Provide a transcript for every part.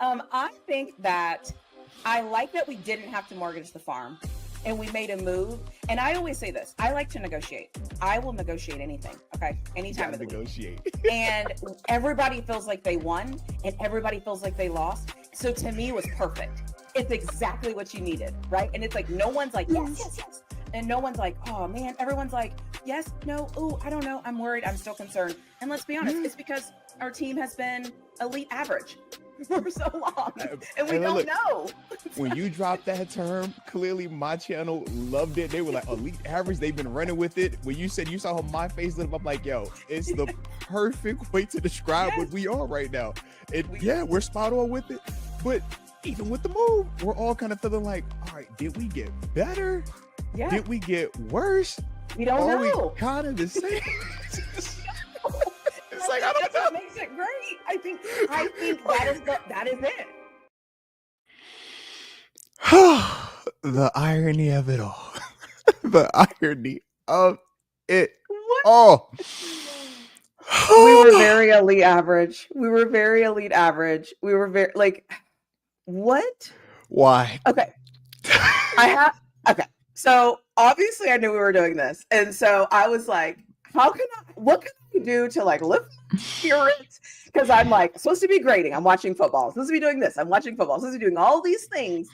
I think that I like that we didn't have to mortgage the farm and we made a move. And I always say this, I like to negotiate. I will negotiate anything. Okay. Anytime of the negotiate. week. And everybody feels like they won and everybody feels like they lost. So to me it was perfect. It's exactly what you needed. Right. And it's like, no one's like, yes. And no one's like, oh man, everyone's like, yes, no, ooh, I don't know. I'm worried. I'm still concerned. And let's be honest, it's because our team has been elite average for so long. And we don't know. When you dropped that term, clearly my channel loved it. They were like, elite average. They've been running with it. When you said you saw my face lit up, I'm like, yo, it's the perfect way to describe what we are right now. We're spot on with it. But even with the move, we're all kind of feeling like, all right, did we get better? Yeah. Did we get worse? We don't know. We kind of the same. It's like, I don't know. What makes it great. I think that is it. The irony of it all. The irony of it What? all. We were very elite average. We were very like, what? Why? Okay. Okay. So obviously I knew we were doing this. And so I was like, what can I do to like lift my spirits? Because I'm like supposed to be grading. I'm watching football. I'm supposed to be doing this. I'm watching football. I'm supposed to be doing all these things,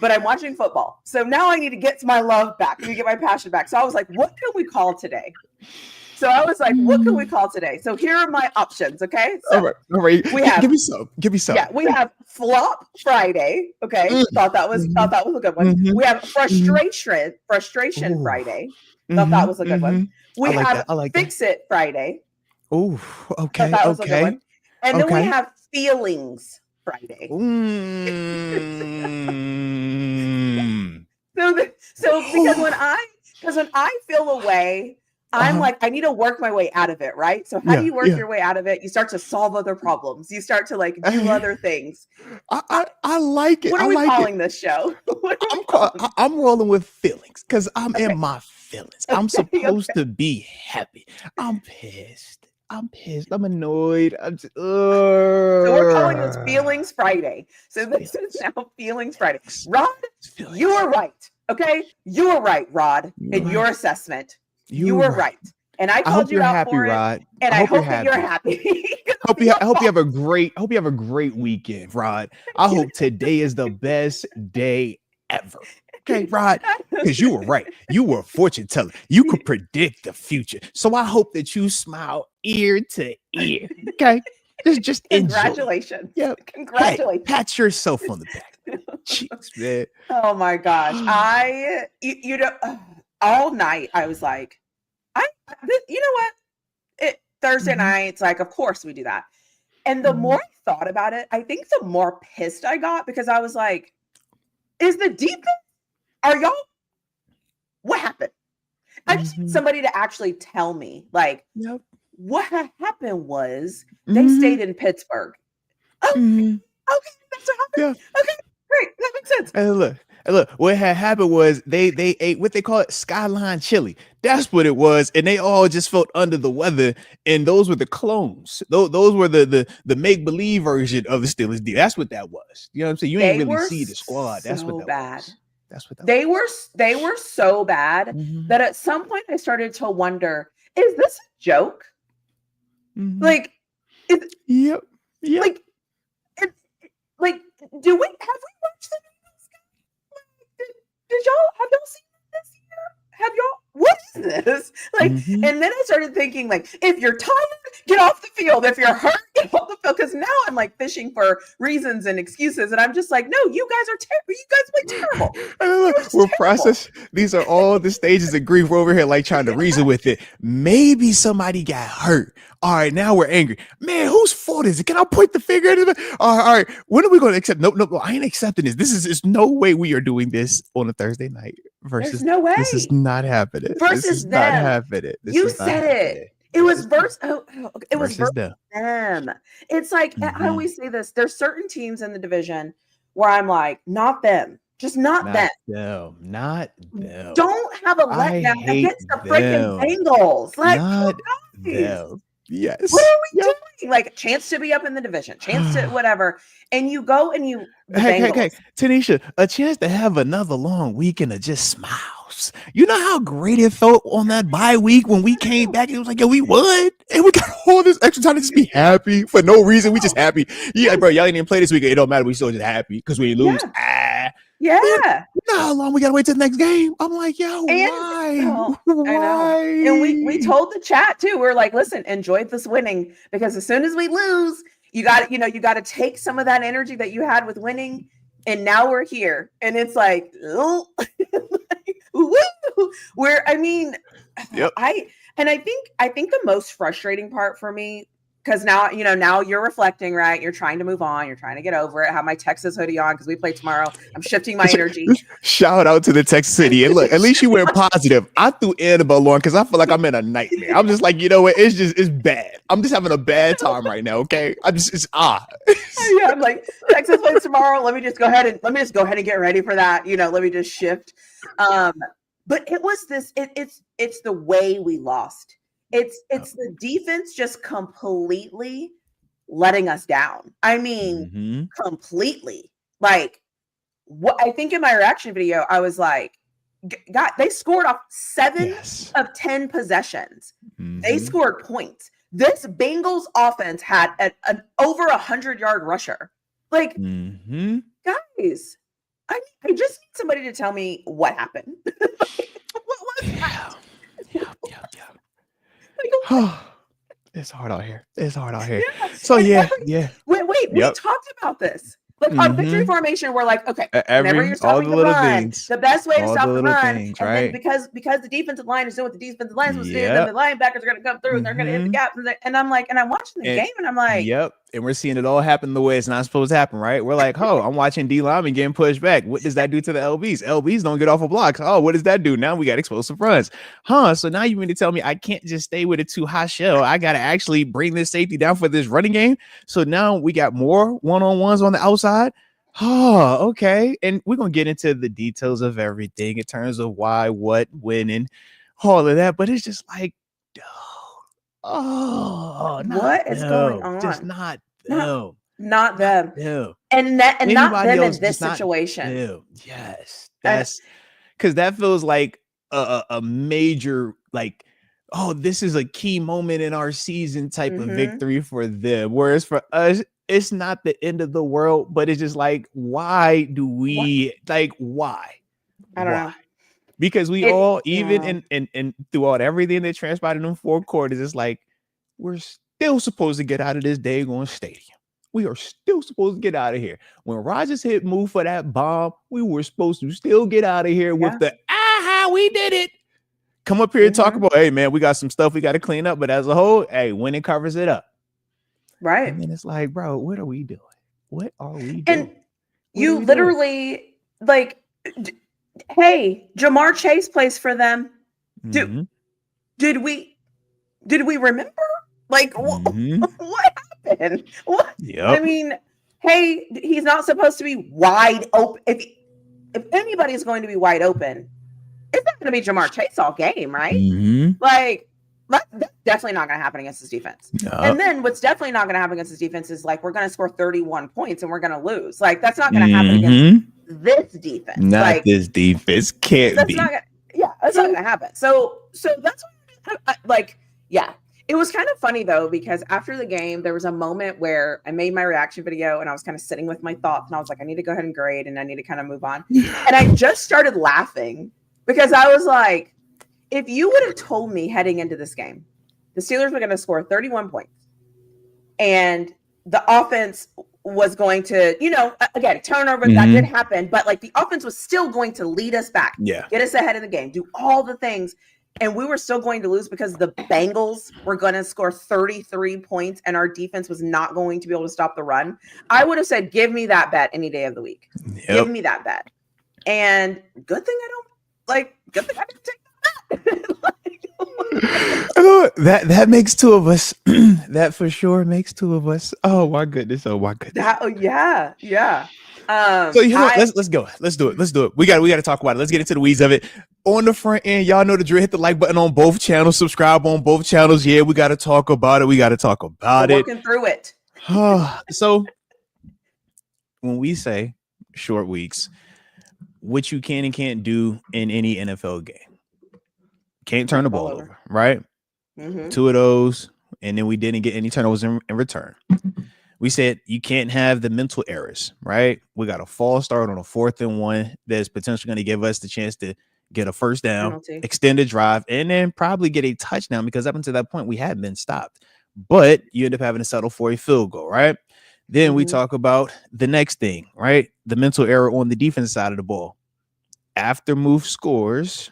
but I'm watching football. So now I need to get my love back. I need to get my passion back. So I was like, what can we call today? So I was like, what can we call today? So here are my options. Okay. So all right. Give me some. Yeah, we have Flop Friday. Okay. Thought that was a good one. We have Frustration Friday. Thought that was a good one. We have Fix It Friday. Oh, okay. That was a good one. And then we have Feelings Friday. So because when I feel away, I'm like, I need to work my way out of it, right? So how do you work your way out of it? You start to solve other problems. You start to like do other things. I like it. What are we calling this show? I'm rolling with feelings because I'm in my feelings. I'm supposed to be happy. I'm pissed. I'm annoyed. So we're calling this Feelings Friday. So this is now Feelings Friday. Rod, you were right. Okay? You were right, Rod, in your assessment. You were right. And I called you out for it. Rod. And I hope that you're happy. I hope you have a great weekend, Rod. I hope today is the best day ever. Okay, Rod, because you were right. You were a fortune teller. You could predict the future. So I hope that you smile ear to ear. Okay. Just congratulations. Enjoy. Yeah. Congratulations. Hey, pat yourself on the back. Jeez, man. Oh my gosh. All night I was like, you know what? Thursday nights, like, of course we do that. And the more I thought about it, I think the more pissed I got because I was like, is the defense? Are y'all? What happened? I just need somebody to actually tell me, like, what happened was they stayed in Pittsburgh. Okay, that's what happened. Yeah. Okay, great. That makes sense. And look, what had happened was they ate what they call it skyline chili. That's what it was, and they all just felt under the weather. And those were the clones. Those were the make believe version of the Steelers deal. That's what that was. You know what I'm saying? You ain't really see the squad. That's what that was. That's what that was. They were so bad that at some point I started to wonder: is this a joke? Like, yep. Like, have we watched the? Have y'all seen this year? Have y'all? What is this? Like, and then I started thinking, like, if you're tired, get off the field. If you're hurt, get off the field. Because now I'm like fishing for reasons and excuses, and I'm just like, no, you guys are terrible. You guys play terrible. We're process. These are all the stages of grief. We're over here like trying to reason with it. Maybe somebody got hurt. All right, now we're angry. Man, whose fault is it? Can I point the finger at it? All right. When are we going to accept? No, I ain't accepting this. There's no way we are doing this on a Thursday night. There's no way. This is not happening. Versus them. Not happening. You said it. It was it was versus them. It's like I always say this. There's certain teams in the division where I'm like, not them. Just not them. Not them. Don't have a letdown against the freaking Bengals. Like, not them. Yes. What are we like chance to be up in the division, chance to whatever. And you go and you, Hey, Tanisha, a chance to have another long weekend of just smiles. You know how great it felt on that bye week when we came back and it was like, yo, we won. And we got all this extra time to just be happy for no reason. We just happy. Yeah, bro, y'all didn't play this weekend. It don't matter. We still just happy because we lose. Yeah. Man, you know how long we gotta wait till the next game? I'm like, yo, why? Why? And we told the chat too. We're like, listen, enjoy this winning because as soon as we lose, you got to take some of that energy that you had with winning, and now we're here, and it's like, oh, where I mean, I think the most frustrating part for me. Because now, now you're reflecting, right? You're trying to move on. You're trying to get over it. I have my Texas hoodie on because we play tomorrow. I'm shifting my energy. Shout out to the Texas city. And look, at least you went positive. I threw Annabelle on because I feel like I'm in a nightmare. I'm just like, you know what? It's bad. I'm just having a bad time right now. Okay. Yeah, I'm like, Texas plays tomorrow. Let me just go ahead and get ready for that. Let me just shift. But it was this, it's the way we lost. It's the defense just completely letting us down. I mean, completely. Like, what I think in my reaction video, I was like, God, they scored off 7 of 10 possessions. They scored points. This Bengals offense had an over 100-yard rusher. Like, guys, I just need somebody to tell me what happened. What was that? Yeah. It's hard out here. So yeah. Wait. We talked about this. Like on victory formation, we're like, okay, whenever you're stopping the run, the best way to stop the run, and then because the defensive line is doing what the defensive line is supposed to do, then the linebackers are going to come through and they're going to hit the gap. And I'm like, and I'm watching the game, and I'm like, and we're seeing it all happen the way it's not supposed to happen, right? We're like, oh, I'm watching D lineman getting pushed back. What does that do to the LBs? LBs don't get off of blocks. Oh, what does that do? Now we got explosive runs, So now you mean to tell me I can't just stay with a too high shell? I got to actually bring this safety down for this running game. So now we got more one-on-ones on the outside. Oh, okay. And we're going to get into the details of everything in terms of why, what, when, and all of that. But it's just like, what is going on? Just not them. Not them. And not them in this situation. Yes. That's because that feels like a major, like, oh, this is a key moment in our season type of victory for them. Whereas for us, it's not the end of the world, but it's just like, why do we why? I don't know. Because we all, even in throughout everything that transpired in them 4 quarters, it's like we're still supposed to get out of this daggone stadium. We are still supposed to get out of here. When Rodgers hit move for that bomb, we were supposed to still get out of here with the we did it. Come up here and talk about, hey man, we got some stuff we got to clean up, but as a whole, hey, when it covers it up. Right. And then it's like, bro, what are we doing? What are we doing? And you literally like, hey, Jamar Chase plays for them. Did we remember? Like, what happened? What? I mean, hey, he's not supposed to be wide open. If anybody's going to be wide open, it's not going to be Jamar Chase all game, right? Like, that's definitely not going to happen against his defense. And then what's definitely not going to happen against his defense is like, we're going to score 31 points and we're going to lose. Like, that's not going to happen against this defense. Not this defense. Can't be. That's not going to happen. So that's what, it was kind of funny though, because after the game, there was a moment where I made my reaction video and I was kind of sitting with my thoughts and I was like, I need to go ahead and grade and I need to kind of move on. And I just started laughing because I was like, if you would have told me heading into this game, the Steelers were going to score 31 points and the offense was going to, again, turnover, that did happen, but like the offense was still going to lead us back, get us ahead of the game, do all the things. And we were still going to lose because the Bengals were going to score 33 points and our defense was not going to be able to stop the run. I would have said, give me that bet any day of the week. Give me that bet. And good thing I didn't take that bet. Oh, that makes two of us. That for sure makes two of us. Oh my goodness. Oh my goodness. Yeah. So you know what? I Let's go. Let's do it. Let's do it. We got to talk about it. Let's get into the weeds of it. On the front end, y'all know the drill. Hit the like button on both channels. Subscribe on both channels. Yeah, we got to talk about it. We got to talk about we're it. working through it. So when we say short weeks, what you can and can't do in any NFL game. Can't turn the ball over, right? Mm-hmm. 2 of those, and then we didn't get any turnovers in return. We said you can't have the mental errors, right? We got a false start on a 4th and 1 that's potentially going to give us the chance to get a first down, Penalty. extend a drive, and then probably get a touchdown because up until that point we had been stopped. But you end up having to settle for a field goal, right? Then we talk about the next thing, right? The mental error on the defense side of the ball. After move scores,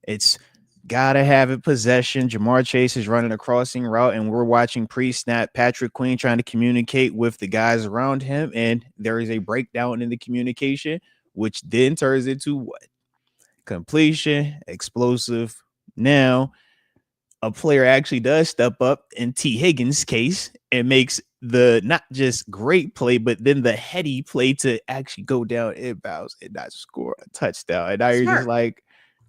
it's gotta have it possession. Jamar Chase is running a crossing route, and we're watching pre-snap Patrick Queen trying to communicate with the guys around him, and there is a breakdown in the communication, which then turns into what? Completion, explosive. Now, a player actually does step up in T. Higgins' case and makes the not just great play, but then the heady play to actually go down inbounds and not score a touchdown. And now you're just like,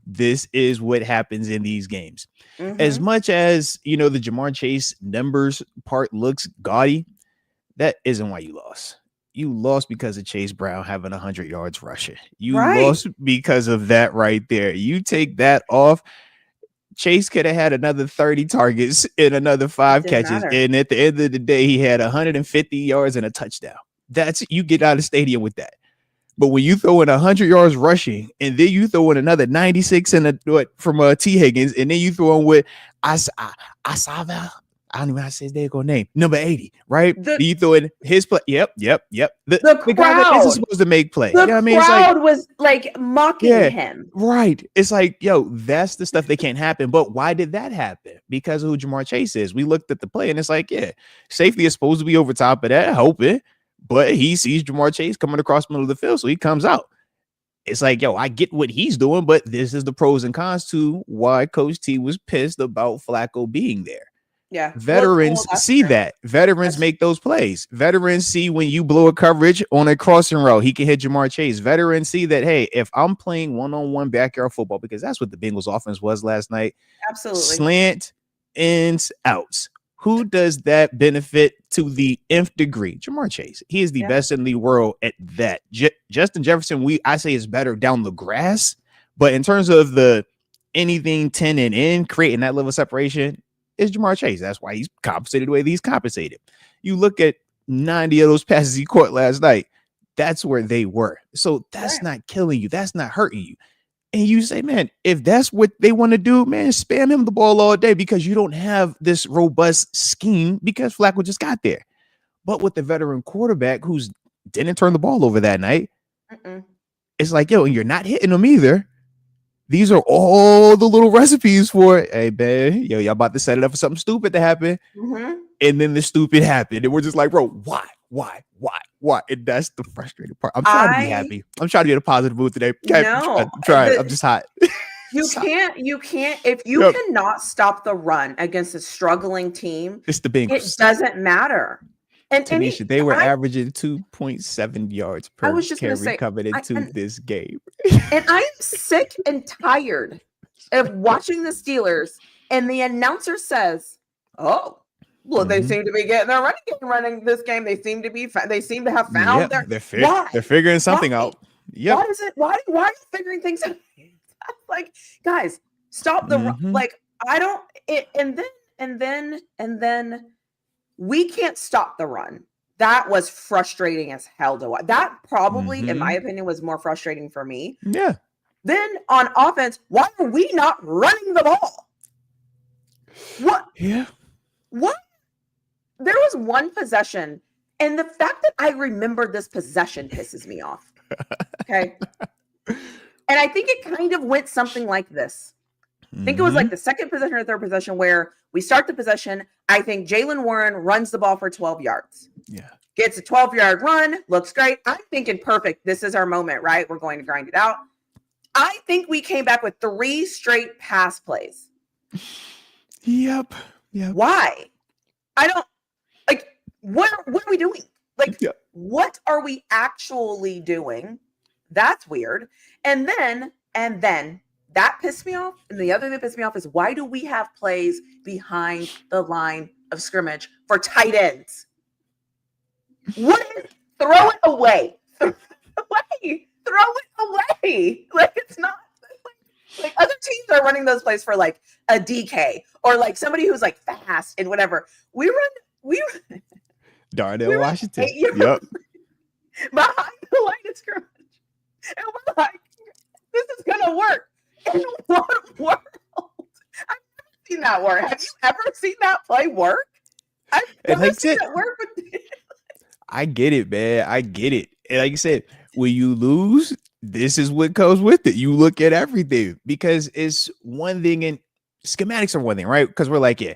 this is what happens in these games. As much as, you know, the Jamar Chase numbers part looks gaudy, that isn't why you lost. You lost because of Chase Brown having 100 yards rushing. You lost because of that right there. You take that off, Chase could have had another 30 targets and another 5 catches. And at the end of the day, he had 150 yards and a touchdown. That's, you get out of the stadium with that. But when you throw in 100 yards rushing, and then you throw in another 96 from T. Higgins, and then you throw in with Asava, I don't even know how to say his name, number 80, right? You throw in his play. Yep. The guy that isn't supposed to make play. The you know what I mean? crowd was like mocking him. Right. It's like, yo, that's the stuff that can't happen. But why did that happen? Because of who Jamar Chase is. We looked at the play and it's like, yeah, safety is supposed to be over top of that, hoping. But he sees Jamar Chase coming across the middle of the field, so he comes out. It's like, yo, I get what he's doing, but this is the pros and cons to why Coach T was pissed about Flacco being there. Yeah. Veterans see that. Veterans make those plays. Veterans see when you blow a coverage on a crossing route, he can hit Jamar Chase. Veterans see that, hey, if I'm playing one-on-one backyard football, because that's what the Bengals offense was last night. Absolutely. Slant, ins, outs. Who does that benefit to the nth degree? Jamar Chase. He is the best in the world at that. Justin Jefferson, I say is better down the grass, but in terms of the anything 10 and in, creating that level of separation, is Jamar Chase. That's why he's compensated the way he's compensated. You look at 90 of those passes he caught last night. That's where they were. So that's not killing you. That's not hurting you. And you say, man, if that's what they want to do, man, spam him the ball all day because you don't have this robust scheme because Flacco just got there. But with the veteran quarterback who's didn't turn the ball over that night, it's like, yo, and you're not hitting them either. These are all the little recipes for, hey, man, yo, y'all about to set it up for something stupid to happen. And then the stupid happened. And we're just like, bro, why? And that's the frustrating part. I'm trying to be happy. I'm trying to get a positive mood today. I'm trying. I'm just hot. You can't, if you cannot stop the run against a struggling team, it's the Bengals. It doesn't matter. And Tanisha, they were averaging 2.7 yards per carry coming into this game. And I'm sick and tired of watching the Steelers, and the announcer says, "Oh, well, they seem to be getting their running this game. They seem to have found their. They're figuring something out. Yeah. Why is it? Why are you figuring things out? Like, guys, stop the like. I don't. And then we can't stop the run. That was frustrating as hell to watch. That probably, in my opinion, was more frustrating for me. Yeah. Then on offense, why are we not running the ball? What? Yeah. What? There was one possession, and the fact that I remember this possession pisses me off. Okay. And I think it kind of went something like this. I think it was like the second possession or third possession where we start the possession. I think Jalen Warren runs the ball for 12 yards. Yeah. Gets a 12-yard run. Looks great. I'm thinking, perfect. This is our moment, right? We're going to grind it out. I think we came back with 3 straight pass plays. Yep. Why? I don't like what are we doing? Like, Yeah. what are we actually doing? That's weird. And then that pissed me off. And the other thing that pissed me off is why do we have plays behind the line of scrimmage for tight ends? What is throw it away? Throw it away. Throw it away. Like it's not like other teams are running those plays for like a DK or like somebody who's like fast and whatever. We run Darnell Washington. 8 yards Yep. behind the line of scrimmage. And we're like, this is gonna work. In what world? I've never seen that work. Have you ever seen that play work? I've never seen it work with I get it, man. I get it. And like you said, when you lose, this is what goes with it. You look at everything because it's one thing, and schematics are one thing, right? Because we're like, yeah,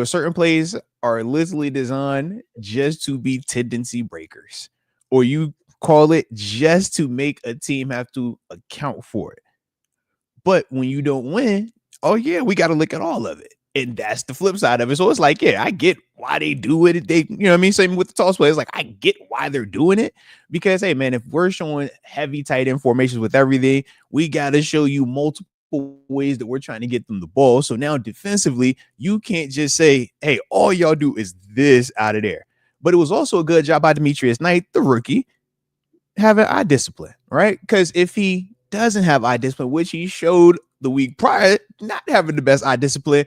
certain plays are literally designed just to be tendency breakers, or you call it just to make a team have to account for it. But when you don't win, oh yeah, we got to look at all of it. And that's the flip side of it. So it's like, yeah, I get why they do it. They, you know what I mean? Same with the toss players. Like, I get why they're doing it because, hey, man, if we're showing heavy tight end formations with everything, we got to show you multiple ways that we're trying to get them the ball. So now defensively, you can't just say, hey, all y'all do is this out of there. But it was also a good job by Demetrius Knight, the rookie, having eye discipline, right? Because if he doesn't have eye discipline, which he showed the week prior, not having the best eye discipline,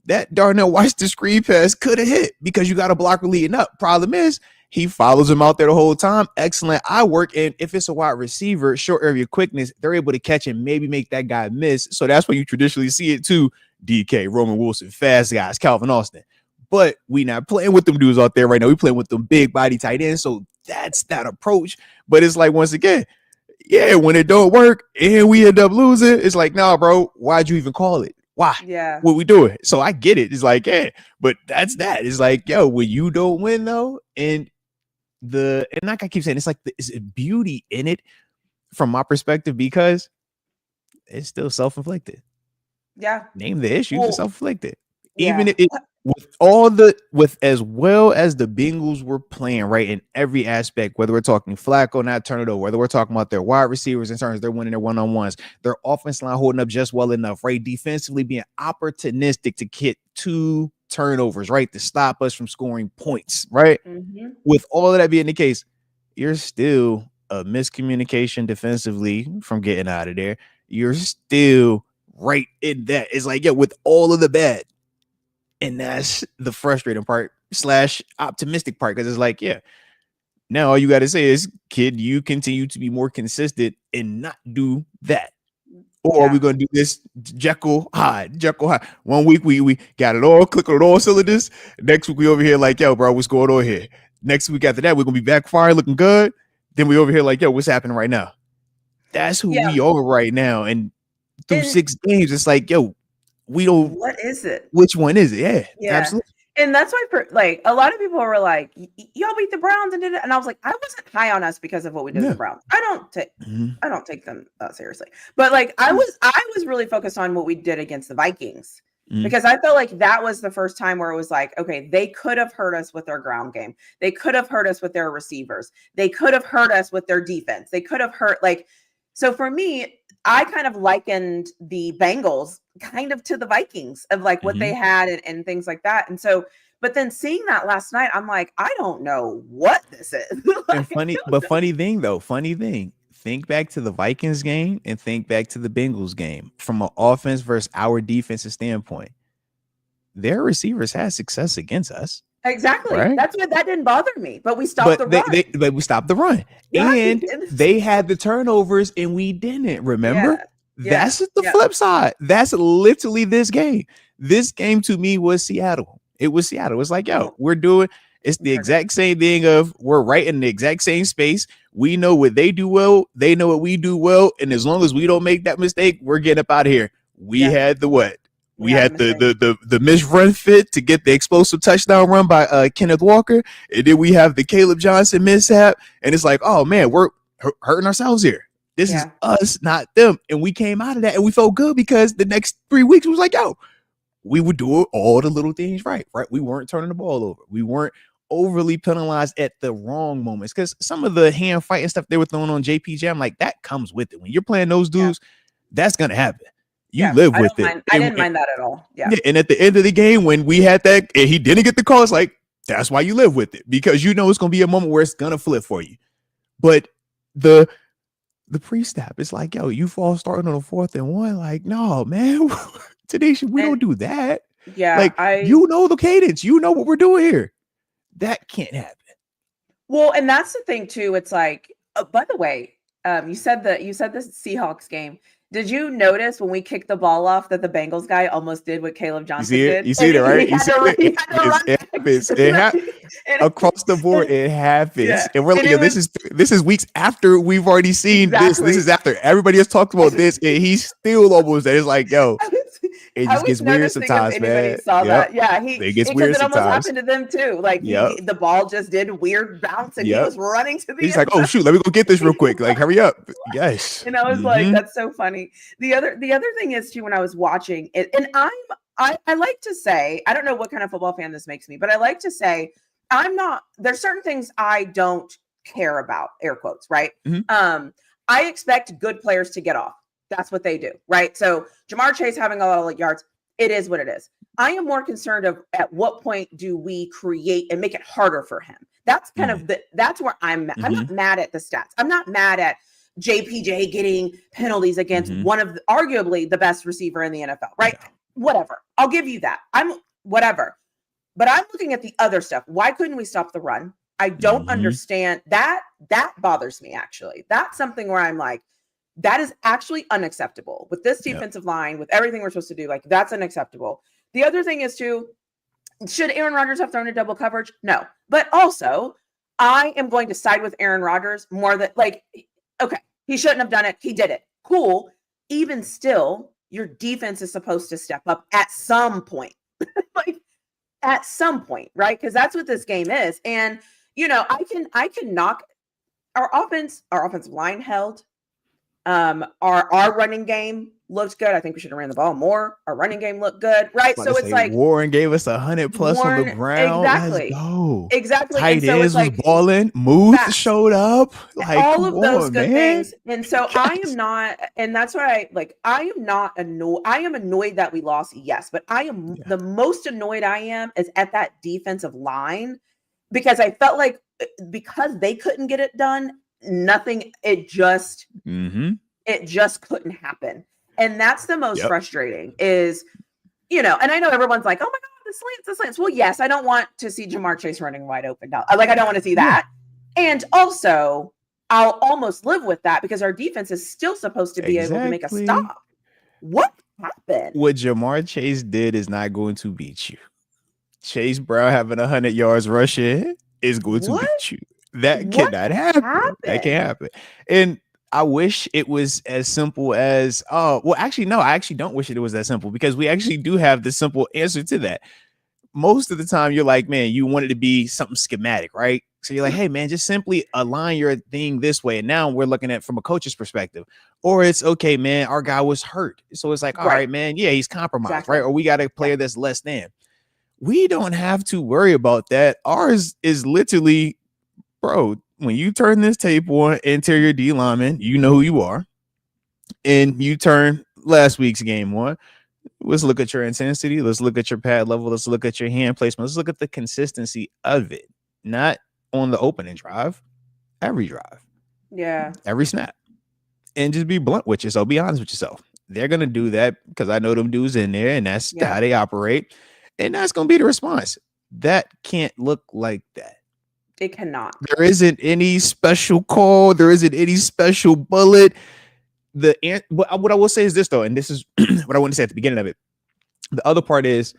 that Darnell Washington screen pass could have hit because you got a blocker leading up. Problem is, he follows him out there the whole time. Excellent eye work. And if it's a wide receiver, short area quickness, they're able to catch and maybe make that guy miss. So that's when you traditionally see it too. DK, Roman Wilson, fast guys, Calvin Austin. But we not playing with them dudes out there right now. We playing with them big body tight ends. So that's that approach. But it's like, once again, yeah, when it don't work and we end up losing, it's like, nah, bro, why'd you even call it? Why? Yeah. What we doing? So I get it. It's like, yeah, but that's that. It's like, yo, when you don't win though, and like I keep saying, it's like there's a beauty in it from my perspective because it's still self-inflicted. Yeah. Name the issues, it's self-inflicted. Yeah. Even if with as well as the Bengals were playing right in every aspect, whether we're talking Flacco not turning it over, whether we're talking about their wide receivers in terms of they're winning their one-on-ones, their offense line holding up just well enough, right? Defensively being opportunistic to get 2 turnovers, right? To stop us from scoring points, right? Mm-hmm. With all of that being the case, you're still a miscommunication defensively from getting out of there. You're still right in that. It's like, yeah, with all of the bad. And that's the frustrating part / optimistic part. Because it's like, yeah, now all you got to say is, kid, you continue to be more consistent and not do that. Or are we going to do this Jekyll Hyde? 1 week we got it all, click on all cylinders. Next week we over here like, yo, bro, what's going on here? Next week after that, we're going to be backfiring looking good. Then we over here like, yo, what's happening right now? That's who we are right now. And through 6 games, it's like, yo, we don't. What is it? Which one is it? Yeah, absolutely. And that's why, like, a lot of people were like, "Y'all beat the Browns and did it," and I was like, I wasn't high on us because of what we did to the Browns. I don't take them seriously, but like, I was really focused on what we did against the Vikings because I felt like that was the first time where it was like, okay, they could have hurt us with their ground game, they could have hurt us with their receivers, they could have hurt us with their defense, they could have hurt like. So for me, I kind of likened the Bengals kind of to the Vikings of like what they had and things like that. And so, but then seeing that last night, I'm like, I don't know what this is. And funny thing, think back to the Vikings game and think back to the Bengals game from an offense versus our defensive standpoint. Their receivers had success against us. Exactly. Right? That didn't bother me, but we stopped the run. But we stopped the run. And they had the turnovers and we didn't, remember? Yeah. That's the flip side. That's literally this game. This game to me was Seattle. It was Seattle. It's like, yo, it's the exact same thing of we're right in the exact same space. We know what they do well. They know what we do well. And as long as we don't make that mistake, we're getting up out of here. We had the what? We had the misrun fit to get the explosive touchdown run by Kenneth Walker. And then we have the Caleb Johnson mishap. And it's like, oh, man, we're hurting ourselves here. This is us, not them. And we came out of that and we felt good because the next 3 weeks was like, yo, we would do all the little things right. We weren't turning the ball over. We weren't overly penalized at the wrong moments, because some of the hand fighting stuff they were throwing on JPJ, I'm like, that comes with it. When you're playing those dudes, that's gonna happen. You live with it. I didn't mind that at all. Yeah. And at the end of the game, when we had that and he didn't get the call, it's like, that's why you live with it, because you know it's gonna be a moment where it's gonna flip for you. But the pre-snap, it's like, yo, you fall starting on a 4th and 1. Like, no, man, today we don't do that. Yeah, like you know the cadence, you know what we're doing here. That can't happen. Well, and that's the thing too. It's like, by the way, you said this Seahawks game. Did you notice when we kicked the ball off that the Bengals guy almost did what Caleb Johnson did? You see it, right? It happens. It happens. Across the board, it happens. Yeah. And we're like, this is weeks after we've already seen this. This is after everybody has talked about this, and he's still almost there. It's like, yo, it just gets weird sometimes, man. Saw that. Yeah, it gets weird sometimes. It almost happened to them too. Like the ball just did weird bounce, and he was running to the. He's like, oh shoot, let me go get this real quick. Like, hurry up. Yes. And I was like, that's so funny. The other thing is too, when I was watching it, and I like to say, I don't know what kind of football fan this makes me, but I like to say there's certain things I don't care about, air quotes, right? Mm-hmm. I expect good players to get off. That's what they do, right? So Jamar Chase having a lot of yards, it is what it is. I am more concerned of at what point do we create and make it harder for him. That's kind of that's where I'm mad. I'm not mad at the stats. I'm not mad at JPJ getting penalties against one of arguably the best receiver in the NFL, right? Yeah. Whatever. I'll give you that. Whatever. But I'm looking at the other stuff. Why couldn't we stop the run? I don't understand that. That bothers me, actually. That's something where I'm like, that is actually unacceptable with this defensive line, with everything we're supposed to do. Like, that's unacceptable. The other thing is too, should Aaron Rodgers have thrown a double coverage? No. But also, I am going to side with Aaron Rodgers more than okay, he shouldn't have done it. He did it. Cool. Even still, your defense is supposed to step up at some point. At some point, right? Because that's what this game is. And, I can knock our offensive line held. Our running game looked good. I think we should have ran the ball more. Our running game looked good, right? So it's like Warren gave us 100+ on the ground. Exactly. Let's go. Exactly. Tight ends was balling. Muth showed up. Like, all of those good things. And so I am not, and that's why I am not annoyed. I am annoyed that we lost, yes, but I am the most annoyed I am is at that defensive line, because I felt like because they couldn't get it done, it just couldn't happen. And that's the most frustrating is, and I know everyone's like, oh my God, the slants. Well, yes, I don't want to see Jamar Chase running wide open now. I don't want to see that. And also, I'll almost live with that because our defense is still supposed to be able to make a stop. What happened? What Jamar Chase did is not going to beat you. Chase Brown having 100 yards rushing is going to beat you. That cannot happen. That can't happen. And I wish it was as simple as, actually, no, I actually don't wish it was that simple, because we actually do have the simple answer to that. Most of the time you're like, man, you want it to be something schematic, right? So you're like, hey man, just simply align your thing this way. And now we're looking at it from a coach's perspective. Or it's okay, man, our guy was hurt. So it's like, all right, man, yeah, he's compromised, right? Or we got a player that's less than. We don't have to worry about that. Ours is literally, bro, when you turn this tape on, interior D lineman, you know who you are. And you turn last week's game on. Let's look at your intensity. Let's look at your pad level. Let's look at your hand placement. Let's look at the consistency of it. Not on the opening drive, every drive. Yeah. Every snap. And just be blunt with yourself. Be honest with yourself. They're going to do that because I know them dudes in there, and that's how they operate. And that's going to be the response. That can't look like that. It cannot. There isn't any special call. There isn't any special bullet. What I will say is this, though, and this is what I want to say at the beginning of it. The other part is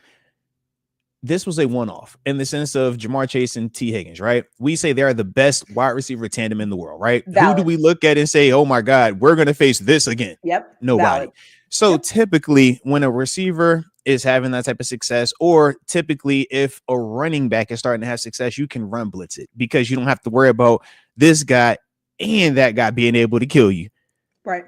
this was a one-off in the sense of Jamar Chase and T. Higgins, right? We say they are the best wide receiver tandem in the world, right? Valid. Who do we look at and say, oh my God, we're going to face this again? Yep. Nobody. Valid. So typically when a receiver is having that type of success, or typically if a running back is starting to have success, you can run blitz it because you don't have to worry about this guy and that guy being able to kill you. Right.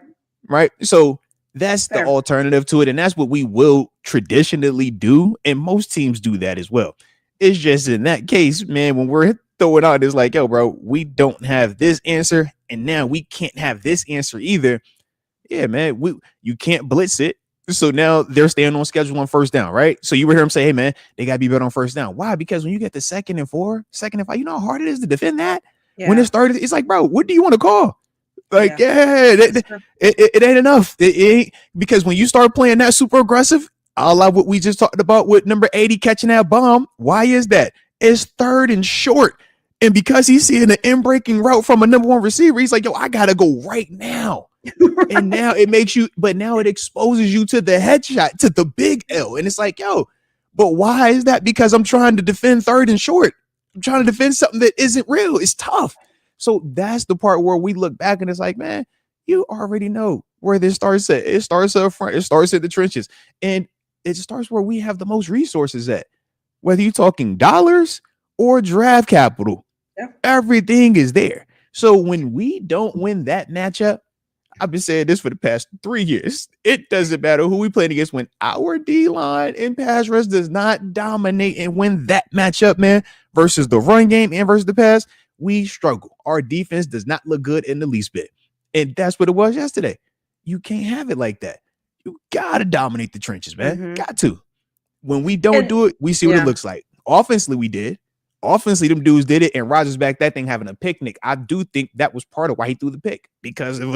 Right. So That's the Fair. alternative to it. And that's what we will traditionally do. And most teams do that as well. It's just in that case, man, when we're throwing out, it's like, yo, bro, we don't have this answer. And now we can't have this answer either. Yeah, man, you can't blitz it. So now they're staying on schedule on first down, right? So you would hear him say, hey, man, they got to be better on first down. Why? Because when you get the 2nd and 4, 2nd and 5, you know how hard it is to defend that? Yeah. When it started, it's like, bro, what do you want to call? Like, it ain't enough. It ain't, because when you start playing that super aggressive, I love what we just talked about with number 80 catching that bomb. Why is that? It's 3rd and short. And because he's seeing an in-breaking route from a number 1 receiver, he's like, yo, I got to go right now. Right. And now it makes you, but now it exposes you to the headshot, to the big L. And it's like, yo, but why is that? Because I'm trying to defend 3rd and short. I'm trying to defend something that isn't real. It's tough. So that's the part where we look back and it's like, man, you already know where this starts at. It starts up front. It starts at the trenches. And it starts where we have the most resources at. Whether you're talking dollars or draft capital, everything is there. So when we don't win that matchup, I've been saying this for the past 3 years. It doesn't matter who we playing against. When our D-line and pass rush does not dominate and win that matchup, man, versus the run game and versus the pass, we struggle. Our defense does not look good in the least bit. And that's what it was yesterday. You can't have it like that. You got to dominate the trenches, man. Mm-hmm. Got to. When we don't do it, we see what it looks like. Offensively, we did. Offensively, them dudes did it, and Rodgers back that thing having a picnic. I do think that was part of why he threw the pick, because of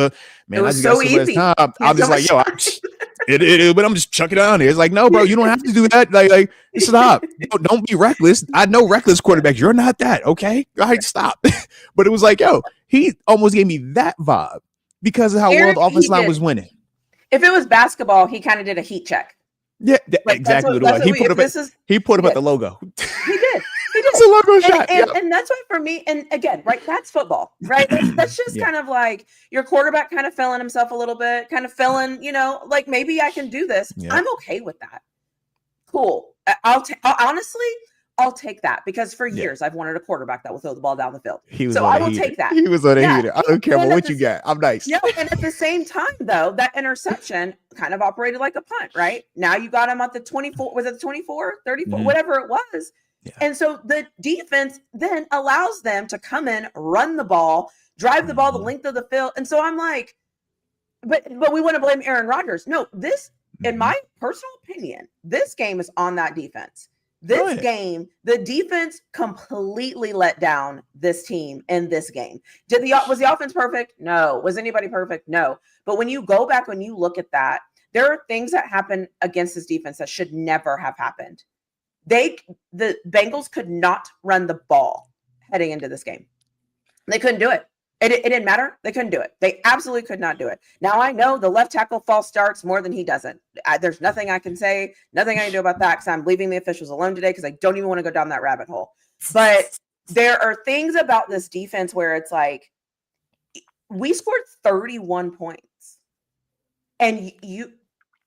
man, I just got so much time. I'm just like, yo, but I'm just chucking it on there. It's like, no, bro, you don't have to do that. Like stop. Don't be reckless. I know reckless quarterbacks. You're not that, okay? All right, stop. But it was like, yo, he almost gave me that vibe because of how well the offensive line was winning. If it was basketball, he kind of did a heat check. Yeah, exactly what it was. He put him at the logo. He did. It's a logo shot. And that's why for me, and again, right, that's football, right? That's just kind of like your quarterback kind of feeling himself a little bit, kind of feeling, like maybe I can do this. Yeah. I'm okay with that. Cool. Honestly, I'll take that, because for years I've wanted a quarterback that will throw the ball down the field. So I will take that. He was on a heater. I don't care about what you got. I'm nice. Yeah, and at the same time, though, that interception kind of operated like a punt, right? Now you got him at the 24, was it the 24, 34, whatever it was. Yeah. And so the defense then allows them to come in, run the ball, drive the ball the length of the field. And so I'm like, but we want to blame Aaron Rodgers. No, this, in my personal opinion, this game is on that defense. This game, the defense completely let down this team in this game. Was the offense perfect? No. Was anybody perfect? No. But when you go back, when you look at that, there are things that happen against this defense that should never have happened. The Bengals could not run the ball heading into this game. They couldn't do it. It didn't matter. They couldn't do it. They absolutely could not do it. Now, I know the left tackle false starts more than he doesn't. There's nothing I can say, nothing I can do about that, because I'm leaving the officials alone today because I don't even want to go down that rabbit hole. But there are things about this defense where it's like, we scored 31 points. And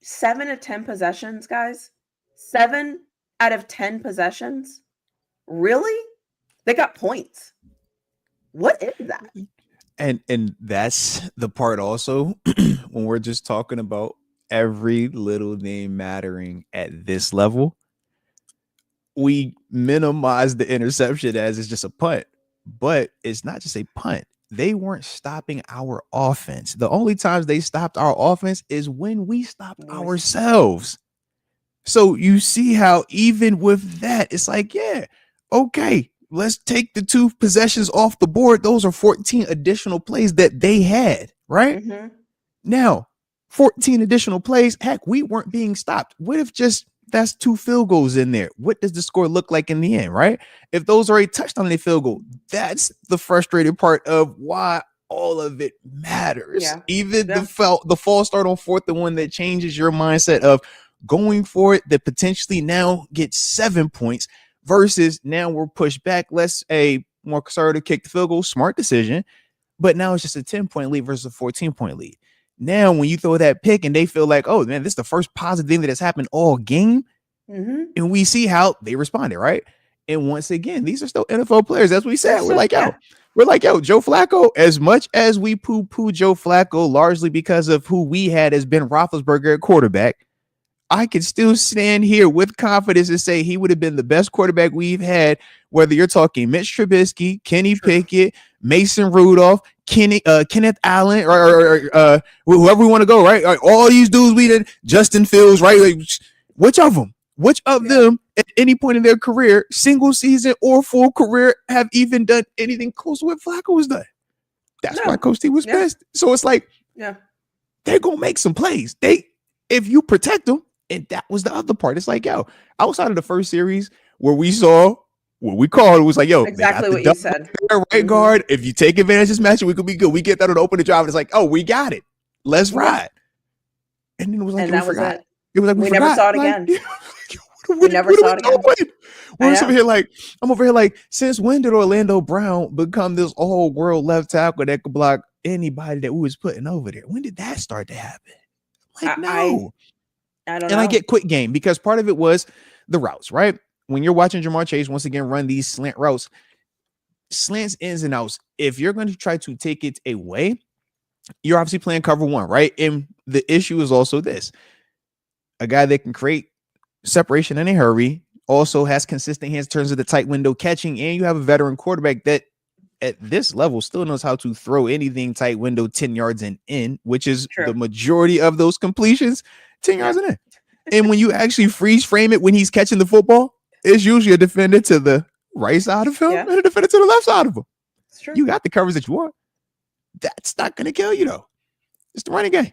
7 of 10 possessions, guys. 7 out of 10 possessions. Really? They got points. What is that? And that's the part also when we're just talking about every little name mattering at this level. We minimize the interception as it's just a punt, but it's not just a punt. They weren't stopping our offense. The only times they stopped our offense is when we stopped ourselves. So you see how even with that, it's like, yeah, okay, let's take the 2 possessions off the board. Those are 14 additional plays that they had, right? Mm-hmm. Now, 14 additional plays. Heck, we weren't being stopped. What if just that's 2 field goals in there? What does the score look like in the end, right? If those are a touchdown and a field goal, that's the frustrating part of why all of it matters. Yeah. Even the false start on 4th and 1 that changes your mindset of going for it, that potentially now gets 7 points versus now we're pushed back. Let's a more conservative kick the field goal, smart decision. But now it's just a 10-point lead versus a 14-point lead. Now, when you throw that pick and they feel like, oh, man, this is the first positive thing that has happened all game. Mm-hmm. And we see how they responded, right? And once again, these are still NFL players. As we said, we're like, yo, We're like, yo, Joe Flacco, as much as we poo-poo Joe Flacco, largely because of who we had as Ben Roethlisberger at quarterback, I can still stand here with confidence and say he would have been the best quarterback we've had, whether you're talking Mitch Trubisky, Kenny Pickett, Mason Rudolph, Kenneth Allen, or whoever we want to go, right? All these dudes we did, Justin Fields, right? Like, which of them? Which of them at any point in their career, single season or full career, have even done anything close to what Flacco has done? That's why Coach T was pissed. So it's like, they're going to make some plays. If you protect them, and that was the other part. It's like, yo, outside of the first series where we saw what we called, it was like, yo, exactly what you said. Right guard. If you take advantage of this match, we could be good. We get that on the open the drive. And it's like, oh, we got it. Let's ride. And then it was like, that was it. It was like we never saw it again. We never saw it again. We're I'm over here like, since when did Orlando Brown become this all world left tackle that could block anybody that we was putting over there? When did that start to happen? Like, no. I don't know. And I get quick game because part of it was the routes, right? When you're watching Jamar Chase once again run these slant routes, slants, ins and outs, if you're going to try to take it away, you're obviously playing cover one, right? And the issue is also this: a guy that can create separation in a hurry, also has consistent hands in terms of the tight window catching, and you have a veteran quarterback that at this level still knows how to throw anything tight window 10 yards and in, which is the majority of those completions, 10 yards and in. And when you actually freeze frame it when he's catching the football, it's usually a defender to the right side of him and a defender to the left side of him. It's true. You got the coverage that you want. That's not going to kill you, though. It's the running game.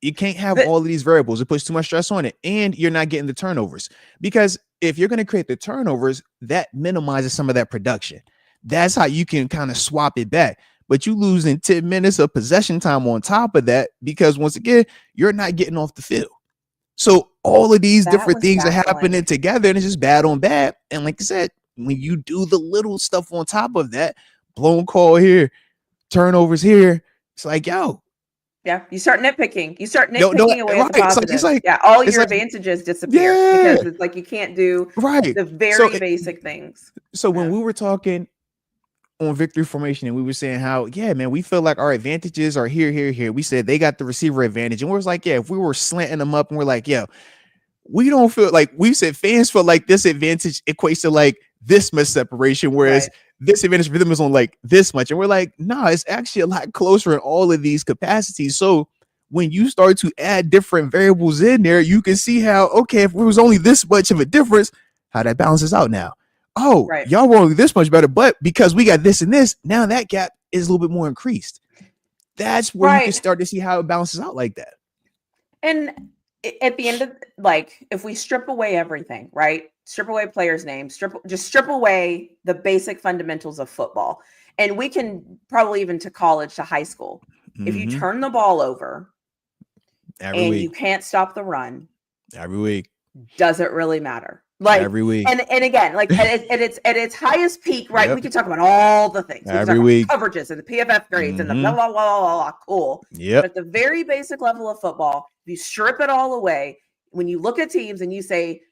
You can't have all of these variables. It puts too much stress on it. And you're not getting the turnovers. Because if you're going to create the turnovers, that minimizes some of that production. That's how you can kind of swap it back. But you losing 10 minutes of possession time on top of that because, once again, you're not getting off the field. So all of these different things are happening together, and it's just bad on bad. And like I said, when you do the little stuff on top of that, blown call here, turnovers here, it's like, yo. Yeah, you start nitpicking. You start nitpicking away at the positives. It's like, all your advantages disappear because it's like you can't do the very basic things. So when we were talking on victory formation and we were saying how, man, we feel like our advantages are here. We said they got the receiver advantage. And we was like, if we were slanting them up and we're like, we don't feel like, we said fans feel like this advantage equates to like this much separation, whereas this advantage for them is on like this much. And we're like, nah, it's actually a lot closer in all of these capacities. So when you start to add different variables in there, you can see how, okay, if it was only this much of a difference, how that balances out now. Oh, y'all were only this much better, but because we got this and this, now that gap is a little bit more increased. That's where you can start to see how it balances out like that. And at the end of, like, if we strip away everything, right? Strip away players' names, strip away the basic fundamentals of football. And we can probably even to college, to high school. Mm-hmm. If you turn the ball over every week, you can't stop the run every week, does it really matter? Like every week. And again, like at its highest peak, right? We can talk about all the things. Every week. Coverages and the PFF grades and the blah, blah, blah, blah, blah, cool. Yep. But at the very basic level of football, if you strip it all away, when you look at teams and you say,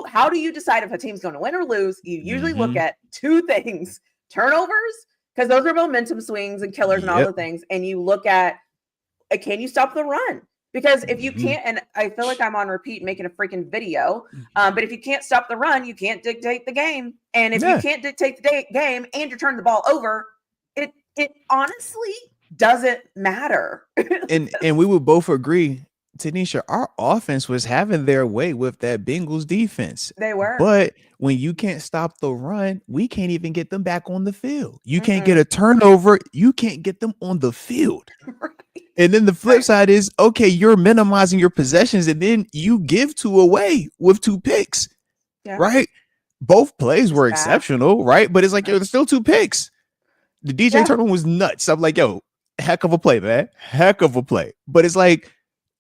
how do you decide if a team's going to win or lose? You usually look at two things: turnovers, because those are momentum swings and killers and all the things. And you look at, can you stop the run? Because if you can't, and I feel like I'm on repeat making a freaking video, but if you can't stop the run, you can't dictate the game. And if you can't dictate the game and you're turning the ball over, it honestly doesn't matter. and we would both agree, Tanisha, our offense was having their way with that Bengals defense. They were. But when you can't stop the run, we can't even get them back on the field. You can't get a turnover. You can't get them on the field. Right. And then the flip side is, okay, you're minimizing your possessions and then you give two away with 2 picks, right? Both plays were exceptional, right? But it's like, there's still 2 picks. The DJ turnover was nuts. I'm like, heck of a play, man. Heck of a play. But it's like,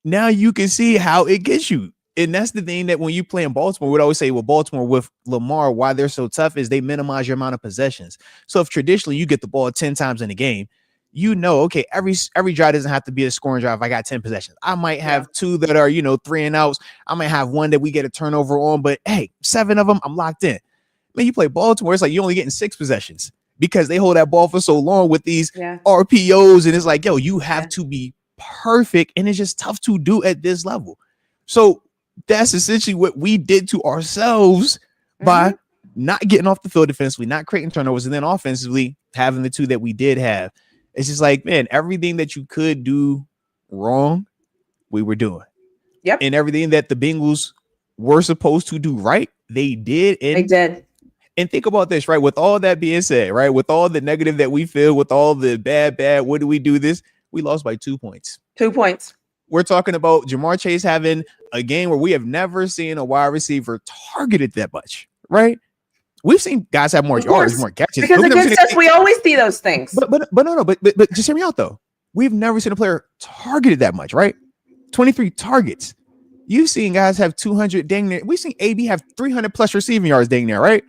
now you can see how it gets you. And that's the thing that when you play in Baltimore, we'd always say, well, Baltimore with Lamar, why they're so tough is they minimize your amount of possessions. So if traditionally you get the ball 10 times in a game, okay, every drive doesn't have to be a scoring drive. If I got 10 possessions, I might have 2 that are, 3 and outs. I might have 1 that we get a turnover on, but hey, 7 of them, I'm locked in. Man, you play Baltimore, it's like you're only getting 6 possessions because they hold that ball for so long with these Yeah. RPOs. And it's like, yo, you have to be perfect. And it's just tough to do at this level. So that's essentially what we did to ourselves by not getting off the field defensively, not creating turnovers, and then offensively having the two that we did have. It's just like, man, everything that you could do wrong, we were doing. Yep. And everything that the Bengals were supposed to do right, they did. And they did. And think about this, right? With all that being said, right? With all the negative that we feel, with all the bad, what do we do this? We lost by 2 points. 2 points. We're talking about Jamar Chase having a game where we have never seen a wide receiver targeted that much, right? We've seen guys have more yards, more catches. Because against us, we always see those things. But just hear me out though. We've never seen a player targeted that much, right? 23 targets. You've seen guys have 200 dang near. We've seen AB have 300 plus receiving yards dang near, right?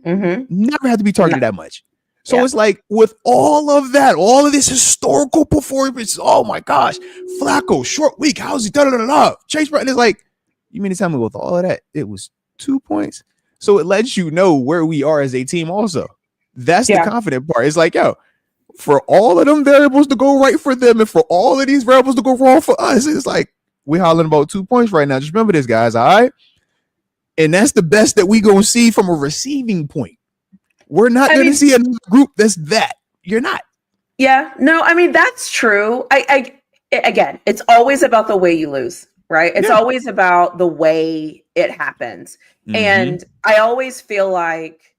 Never had to be targeted that much. So it's like with all of that, all of this historical performance, oh my gosh, Flacco, short week, how's he da-da-da-da? Chase Brown is like, you mean to tell me with all of that, it was 2 points? So it lets you know where we are as a team also. That's the confident part. It's like, yo, for all of them variables to go right for them and for all of these variables to go wrong for us, it's like, we're hollering about 2 points right now. Just remember this, guys, all right? And that's the best that we going to see from a receiving point. We're not going to see a group that's that. You're not. Yeah, no, I mean, that's true. Again, it's always about the way you lose, right? It's always about the way it happens. And I always feel like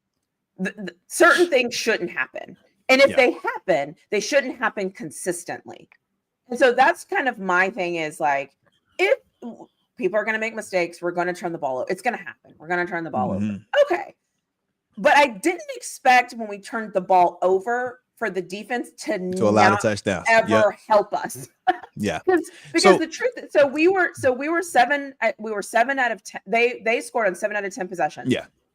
certain things shouldn't happen. And if they happen, they shouldn't happen consistently. And so that's kind of my thing is like, if people are going to make mistakes, we're going to turn the ball over. It's going to happen. We're going to turn the ball over. Okay. But I didn't expect when we turned the ball over for the defense to allow the touchdown ever help us. Because the truth is, we were 7 out of 10. They scored on 7 out of 10 possessions.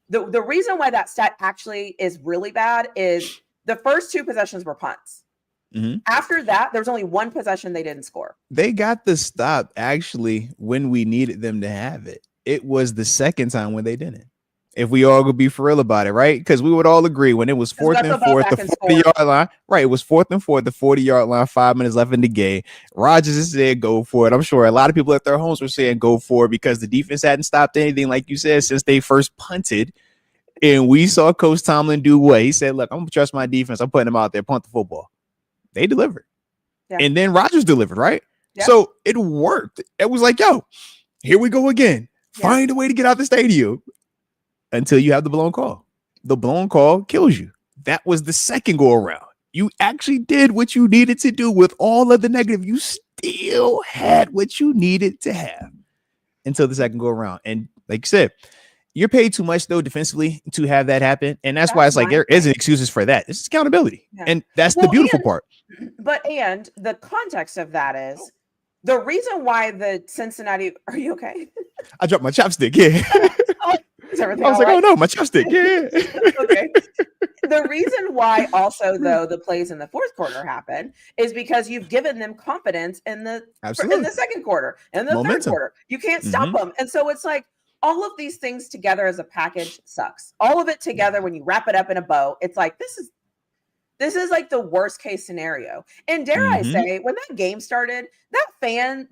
The reason why that stat actually is really bad is the first 2 possessions were punts. After that, there was only 1 possession they didn't score. They got the stop actually when we needed them to have it. It was the second time when they didn't. If we all could be for real about it, right? Because we would all agree when it was 4th and 4, the 40-yard line, right? It was 4th and 4, the 40-yard line, 5 minutes left in the game. Rodgers has said go for it. I'm sure a lot of people at their homes were saying go for it because the defense hadn't stopped anything, like you said, since they first punted. And we saw Coach Tomlin do what? He said, look, I'm going to trust my defense. I'm putting them out there, punt the football. They delivered. And then Rodgers delivered, right? So it worked. It was like, yo, here we go again. Find a way to get out the stadium. Until you have the blown call. The blown call kills you. That was the second go around. You actually did what you needed to do with all of the negative. You still had what you needed to have until the second go around. And like you said, you're paid too much though defensively to have that happen. And that's why it's like there isn't excuses for that. It's accountability. And that's the beautiful part. And the context of that is the reason why the Cincinnati, are you okay? I dropped my chopstick. I was like, oh no, my chopstick. Okay. The reason why also though the plays in the fourth quarter happen is because you've given them confidence in the second quarter and the third quarter. You can't stop them. And so it's like all of these things together as a package sucks. All of it together when you wrap it up in a bow, it's like this is like the worst case scenario. And dare I say, when that game started, the fans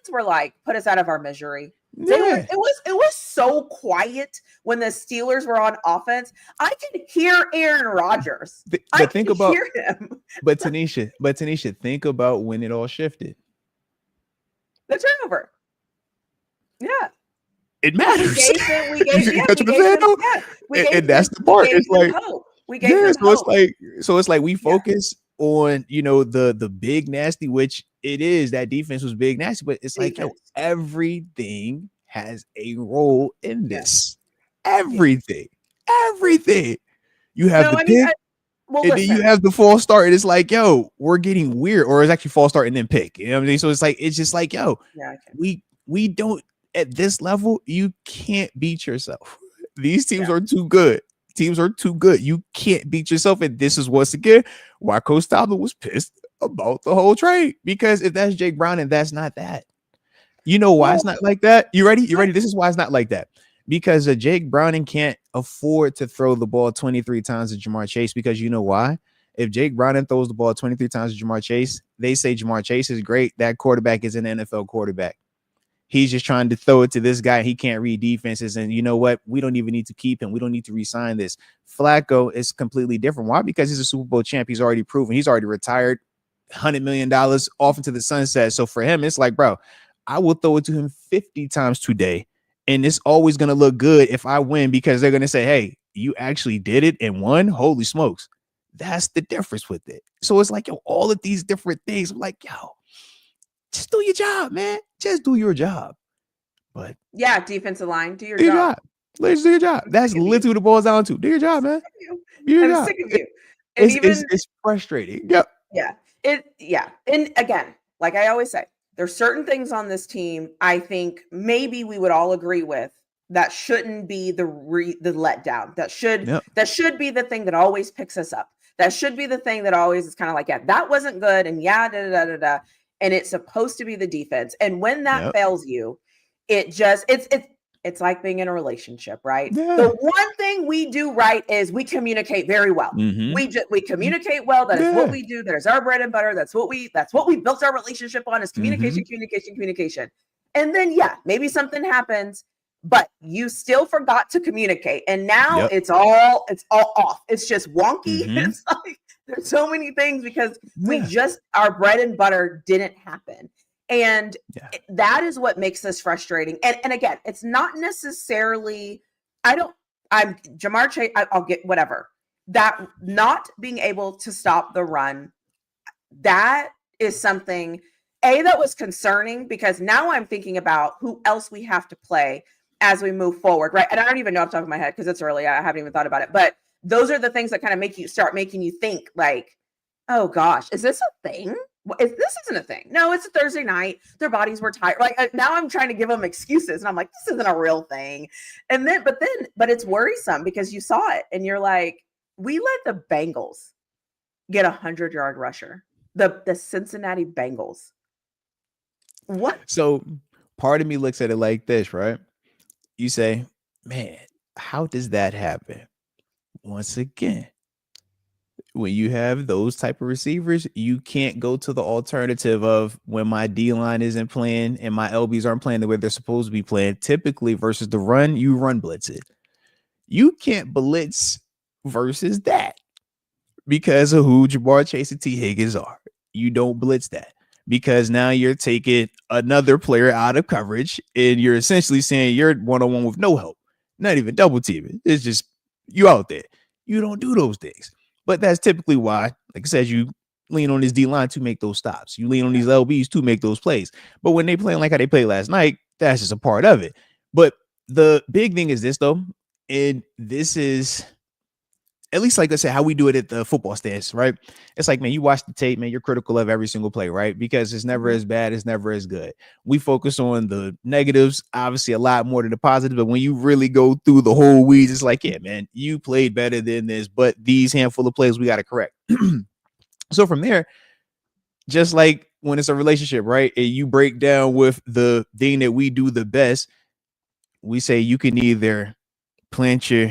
were like, put us out of our misery. It was so quiet when the Steelers were on offense. I could hear Aaron Rodgers. I could hear him. But Tanisha, think about when it all shifted. The turnover. Yeah. It matters. We gave them and that's the part. It's like hope. We gave them hope. It's like we focus on the big nasty, which it is. That defense was big nasty, but it's like everything has a role in this. Everything. You have the pick, and then you have the false start. And it's like, yo, we're getting weird, or it's actually false start and then pick. You know what I mean? So it's just like, yo, we don't at this level. You can't beat yourself. These teams are too good. Teams are too good. You can't beat yourself. And this is once again why Coach Tomlin was pissed about the whole trade. Because if that's Jake Brown and that's not that, you know why it's not like that? You ready? This is why it's not like that. because Jake Browning can't afford to throw the ball 23 times to Jamar Chase, because you know why? If Jake Browning throws the ball 23 times to Jamar Chase, they say Jamar Chase is great. That quarterback is an NFL quarterback. He's just trying to throw it to this guy. He can't read defenses. And you know what? We don't even need to keep him. We don't need to re-sign this. Flacco is completely different. Why? Because he's a Super Bowl champ. He's already proven. He's already retired. $100 million off into the sunset. So for him, it's like, bro, I will throw it to him 50 times today. And it's always going to look good if I win, because they're going to say, hey, you actually did it and won. Holy smokes. That's the difference with it. So it's like, yo, all of these different things. I'm like, yo, just do your job, man. Just do your job. But yeah, defensive line, do your do your job. job. Let's do your job. That's literally what it boils down to. Do your job, man. Do your job. Sick of you. And It's frustrating. Yep. Yeah. And again, like I always say, there's certain things on this team I think maybe we would all agree with that shouldn't be the letdown. That should be the thing that always picks us up. That should be the thing that always is kind of like, yeah, that wasn't good, and yeah, da da da da. And it's supposed to be the defense. And when that fails you, it's like being in a relationship, right? Yeah. The one thing we do right is we communicate very well. We communicate well. That is what we do. That is our bread and butter. That's what we built our relationship on, is communication. And then maybe something happens, but you still forgot to communicate. And now it's all off. It's just wonky. It's like there's so many things because our bread and butter didn't happen. And that is what makes this frustrating. And again, it's not necessarily, I'm Jamar Chase, I'll get whatever. That not being able to stop the run, that is something, that was concerning, because now I'm thinking about who else we have to play as we move forward, right? And I don't even know off the top of my head because it's early. I haven't even thought about it. But those are the things that kind of making you think like, oh gosh, is this a thing? This isn't a thing. No, it's a Thursday night. Their bodies were tired. Like now I'm trying to give them excuses. And I'm like, this isn't a real thing. But it's worrisome because you saw it and you're like, we let the Bengals get 100-yard rusher. The Cincinnati Bengals. What? So part of me looks at it like this, right? You say, man, how does that happen? Once again, when you have those type of receivers, you can't go to the alternative of when my D-line isn't playing and my LBs aren't playing the way they're supposed to be playing. Typically versus the run, you run blitz it. You can't blitz versus that because of who Jamar Chase and T. Higgins are. You don't blitz that because now you're taking another player out of coverage and you're essentially saying you're one-on-one with no help, not even double teaming. It's just you out there. You don't do those things. But that's typically why, like I said, you lean on this D-line to make those stops. You lean on these LBs to make those plays. But when they play like how they played last night, that's just a part of it. But the big thing is this, though, and this is, at least like I said, how we do it at the football stance, right? It's like, man, you watch the tape, man, you're critical of every single play, right? Because it's never as bad, it's never as good. We focus on the negatives, obviously a lot more than the positives, but when you really go through the whole weeds, it's like, yeah, man, you played better than this, but these handful of plays we got to correct. So from there, just like when it's a relationship, right? And you break down with the thing that we do the best, we say you can either plant your,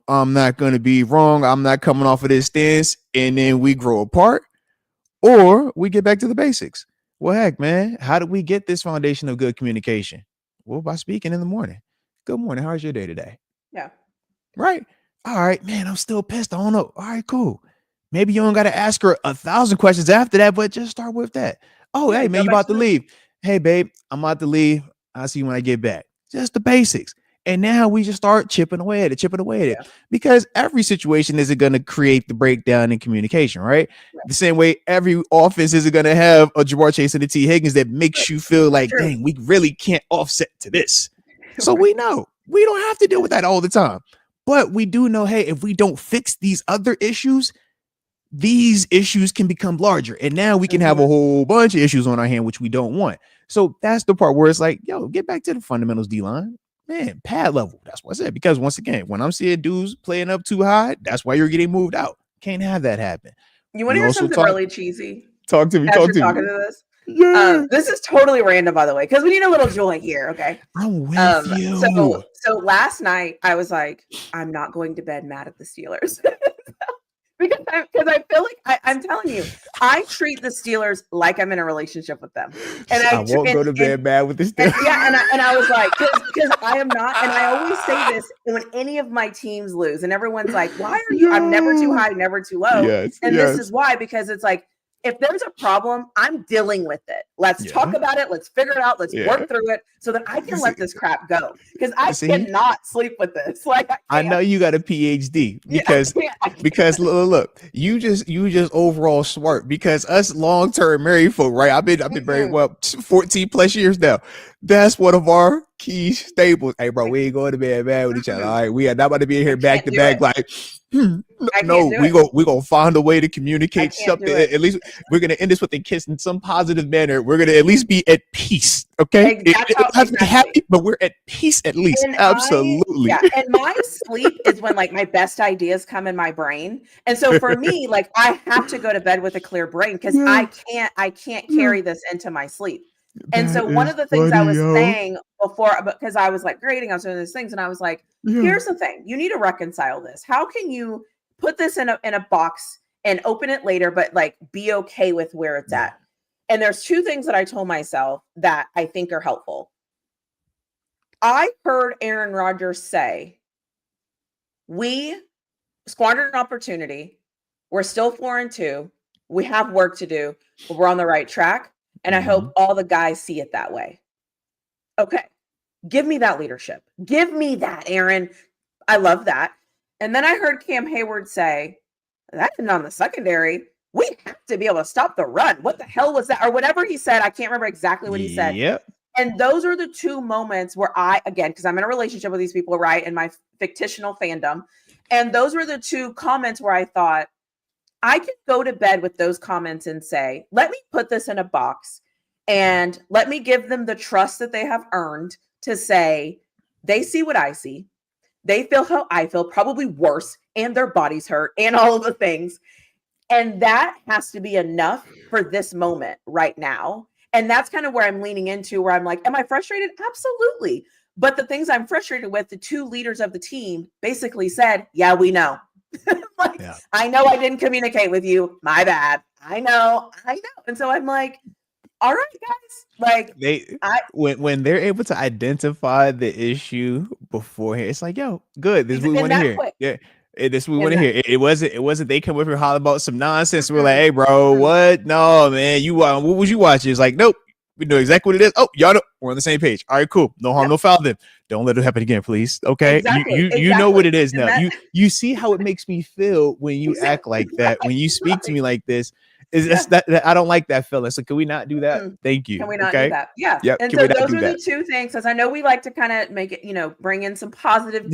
I'm not going to be wrong. I'm not coming off of this stance. And then we grow apart, or we get back to the basics. Well, heck, man, how do we get this foundation of good communication? Well, by speaking in the morning. Good morning. How's your day today? Yeah. Right. All right, man, I'm still pissed. I don't know. All right, cool. Maybe you don't got to ask her 1,000 questions after that, but just start with that. Oh, hey, man, you about to leave. Hey, babe, I'm about to leave. I'll see you when I get back. Just the basics. And now we just start chipping away at it because every situation isn't going to create the breakdown in communication, right? The same way every offense isn't going to have a Jamar Chase and a T. Higgins that makes you feel like, dang, we really can't offset to this. So we know we don't have to deal with that all the time. But we do know, hey, if we don't fix these other issues, these issues can become larger. And now we can have a whole bunch of issues on our hand, which we don't want. So that's the part where it's like, yo, get back to the fundamentals, D-line. Man, pad level. That's what I said. Because once again, when I'm seeing dudes playing up too high, that's why you're getting moved out. Can't have that happen. You want to hear something really cheesy? Talk to me. Talking to this. Yeah. This is totally random, by the way, because we need a little joy here. Okay. I'm with you. So last night I was like, I'm not going to bed mad at the Steelers. Because I feel like I'm telling you, I treat the Steelers like I'm in a relationship with them, and I won't go to bed mad with this. And I was like, because I am not, and I always say this when any of my teams lose, and everyone's like, why are you? I'm never too high, never too low, Yes, and this is why, because it's like, if there's a problem, I'm dealing with it. Let's talk about it. Let's figure it out. Let's work through it so that I can let this crap go. Because I cannot sleep with this. Like I know you got a PhD because look, you just overall smart, because us long-term married folk, right? I've been married 14 plus years now. That's one of our key staples. Hey, bro, we ain't going to bed mad with each other. All right, we are not about to be in here back to back like. No, we gonna find a way to communicate something. At least we're gonna end this with a kiss in some positive manner. We're gonna at least be at peace. Okay, it doesn't have to be happy, but we're at peace at least. And absolutely. And my sleep is when like my best ideas come in my brain, and so for me, like I have to go to bed with a clear brain because I can't carry this into my sleep. And so one of the things I was saying before, because I was like grading, I was doing these things, and I was like, here's the thing, you need to reconcile this. How can you put this in a box and open it later, but like be okay with where it's at? And there's two things that I told myself that I think are helpful. I heard Aaron Rodgers say, we squandered an opportunity. We're still 4-2. We have work to do, but we're on the right track. And I hope all the guys see it that way. Okay. Give me that leadership. Give me that, Aaron. I love that. And then I heard Cam Hayward say, that's on the secondary. We have to be able to stop the run. What the hell was that? Or whatever he said. I can't remember exactly what he said. Yep. And those are the two moments where again, because I'm in a relationship with these people, right? In my fictional fandom. And those were the two comments where I thought, I can go to bed with those comments and say, let me put this in a box and let me give them the trust that they have earned to say, they see what I see. They feel how I feel, probably worse, and their bodies hurt and all of the things. And that has to be enough for this moment right now. And that's kind of where I'm leaning into, where I'm like, am I frustrated? Absolutely. But the things I'm frustrated with, the two leaders of the team basically said, yeah, we know. I know I didn't communicate with you. My bad. I know. And so I'm like, all right, guys. Like when they're able to identify the issue beforehand, it's like, yo, good. This is what we want to hear. Yeah. This is what we want to hear. It wasn't they come over and holler about some nonsense. We're like, hey, bro, what? No, man. What was you watching? It's like, nope. We know exactly what it is. Oh, y'all know we're on the same page. All right, cool. No harm, no foul then. Don't let it happen again, please. Okay. Exactly. You know what it is now. You see how it makes me feel when you act like that, when you speak to me like this. That I don't like that feeling. So can we not do that? Thank you. Can we not do that? Yeah. Yep. And so those are the two things, because I know we like to kind of make it, bring in some positive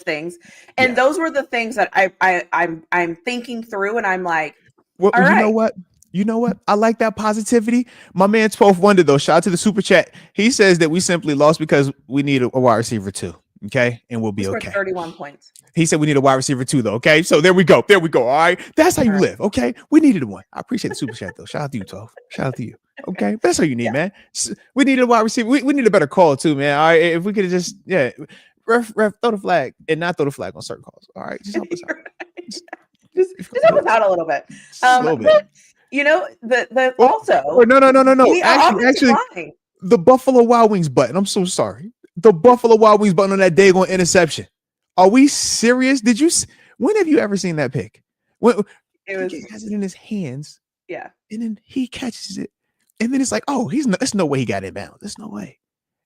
things. And those were the things that I'm thinking through, and I'm like, well, all right. You know what? I like that positivity. My man 12th Wonder, though, shout out to the super chat. He says that we simply lost because we need a wide receiver too. Okay. And we'll be okay. 31 points. He said we need a wide receiver too, though. Okay. So there we go. All right. That's how you live. Okay. We needed one. I appreciate the super chat, though. Shout out to you, 12. Shout out to you. Okay. That's all you need, man. We need a wide receiver. We need a better call too, man. All right. If we could just, ref, throw the flag and not throw the flag on certain calls. All right. Just help us out. Just help us out a little bit. A little bit. Also. No. Actually, the Buffalo Wild Wings button. I'm so sorry. The Buffalo Wild Wings button on that daggone interception. Are we serious? When have you ever seen that pick? He has it in his hands. Yeah. And then he catches it. And then it's like, oh, there's no way he got inbound. There's no way.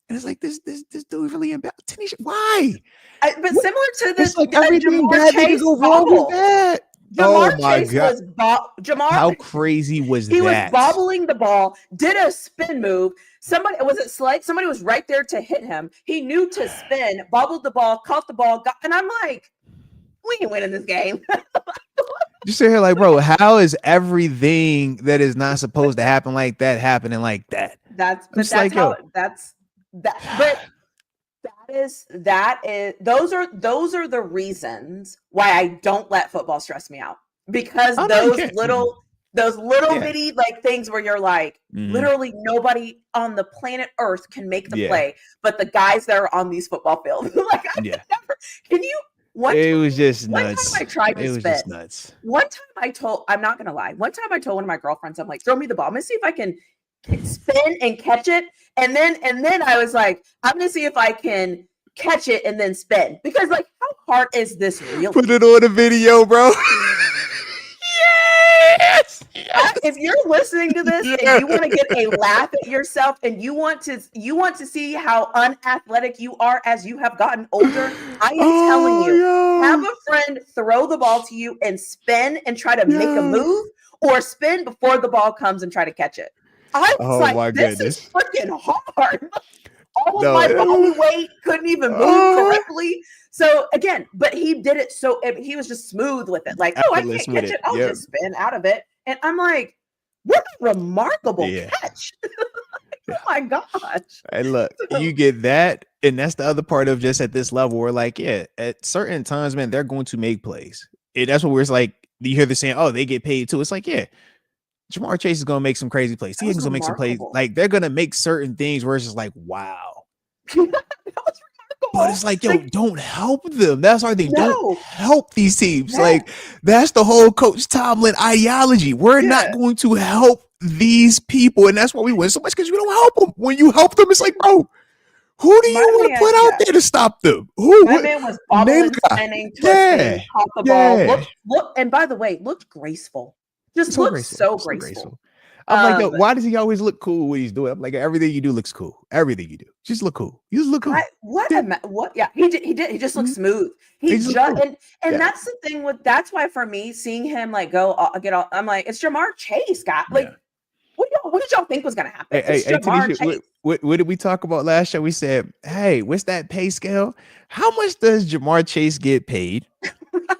And it's like, this dude really inbound. Tanisha, why? But similar to this, it's like everything bad that can go wrong with that. Jamar Chase was how crazy was he that? He was bobbling the ball, did a spin move. Somebody was right there to hit him. He knew to spin, bobbled the ball, caught the ball, and I'm like, we ain't winning this game. Just sit here like, bro, how is everything that is not supposed to happen like that happening like that? Those are the reasons why I don't let football stress me out, because those those little bitty like things where you're like, literally nobody on the planet Earth can make the play, but the guys that are on these football fields. Like, I could never. Can you? It was just nuts. One time I tried to spin. It was just nuts. One time I'm not gonna lie. One time I told one of my girlfriends, I'm like, throw me the ball. I'm gonna see if I can spin and catch it. And then I was like, I'm gonna see if I can catch it and then spin. Because like, how hard is this really? Put it on a video, bro. Yes! If you're listening to this and you want to get a laugh at yourself and you want to see how unathletic you are as you have gotten older, I am telling you, have a friend throw the ball to you and spin and try to make a move, or spin before the ball comes and try to catch it. I was like, this is freaking hard. All of my body weight couldn't even move correctly. So again, but he did it so he was just smooth with it. Like, oh, I can't catch it. I'll just spin out of it. And I'm like, what a remarkable catch. Oh my gosh. And look, you get that. And that's the other part of just at this level, we're like, at certain times, man, they're going to make plays. And that's what we're like, you hear the saying, oh, they get paid too. It's like, Jamar Chase is going to make some crazy plays. He's going to make some plays. Like, they're going to make certain things where it's just like, wow. That was remarkable. But it's like, yo, don't help them. That's our thing. No. Don't help these teams. Yeah. Like, that's the whole Coach Tomlin ideology. We're not going to help these people. And that's why we win so much, because we don't help them. When you help them, it's like, bro, who do you want to put out there to stop them? My man was bobbling, spinning, twisting, caught the ball. Look, and by the way, looked graceful. Just looks so graceful. I'm like, yo, why does he always look cool when he's doing it? I'm like, everything you do looks cool. Everything you do. Just look cool. You just look cool. What? Yeah, he did. He just looks smooth. He's just, and that's the thing that's why for me, seeing him like I'm like, it's Jamar Chase, guy. Like, what did y'all think was going to happen? Hey, Tanisha, what did we talk about last show? We said, hey, what's that pay scale? How much does Jamar Chase get paid?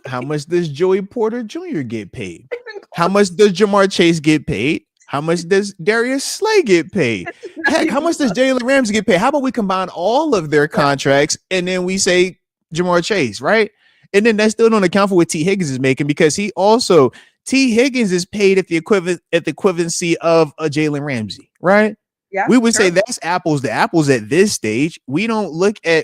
How much does Joey Porter Jr. get paid? How much does Jamar Chase get paid? How much does Darius Slay get paid? Heck, how much does Jalen Ramsey get paid? How about we combine all of their contracts and then we say Jamar Chase, right? And then that still don't account for what T. Higgins is making, because T. Higgins is paid at the equivalency of a Jalen Ramsey, right? Yeah, we would say that's apples to apples at this stage. We don't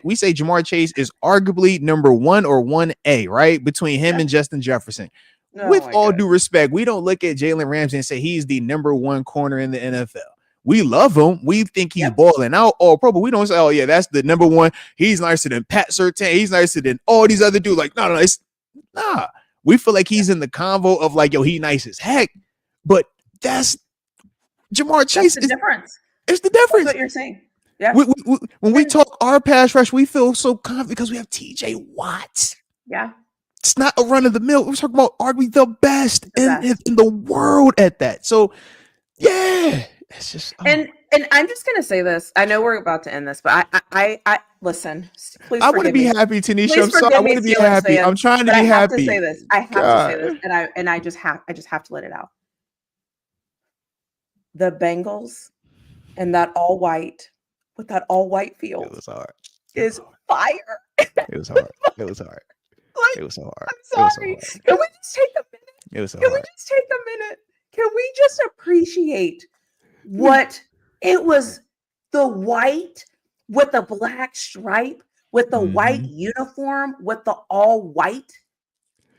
we say Jamar Chase is arguably number 1 or 1A, right? Between him and Justin Jefferson. With all due respect, we don't look at Jalen Ramsey and say he's the number 1 corner in the NFL. We love him. We think he's balling out all pro, but we don't say, oh yeah, that's the number 1. He's nicer than Pat Surtain. He's nicer than all these other dudes. Like, no. We feel like he's in the convo of like, yo, he nice as heck. But that's Jamar Chase. That's the difference. It's the difference. That's what you're saying. Yeah. When we talk our pass rush, we feel so confident because we have TJ Watt. Yeah. It's not a run of the mill. We're talking about arguably the best in the world at that. So, yeah, it's just. And I'm just gonna say this. I know we're about to end this, but I listen. Please, I want to be happy, Tanisha. I'm sorry. I want to be happy. I'm trying to be happy. I have to say this. I have to say this, and I just have to let it out. The Bengals and that all white field. It was hard. Is fire. It was hard. It was hard. Like, it was so hard. I'm sorry. Can we just take a minute? It was so Can hard. we just take a minute? Can we just appreciate what it was? The white with the black stripe, with the white uniform, with the all white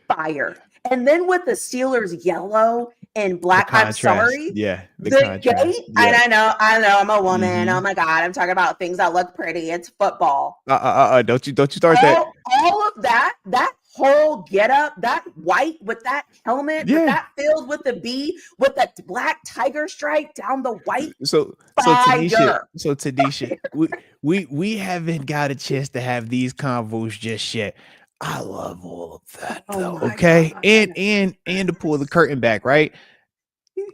fire. And then with the Steelers yellow and black. I'm sorry. Yeah. The gate. Yeah. And I know, I'm a woman. Oh my God. I'm talking about things that look pretty. It's football. Don't you start that. All of that whole get up, that white with that helmet, with that filled with the B, with that black tiger stripe down the white. So Tanisha, we haven't got a chance to have these convos just yet. I love all of that though. Okay. God. And to pull the curtain back, right?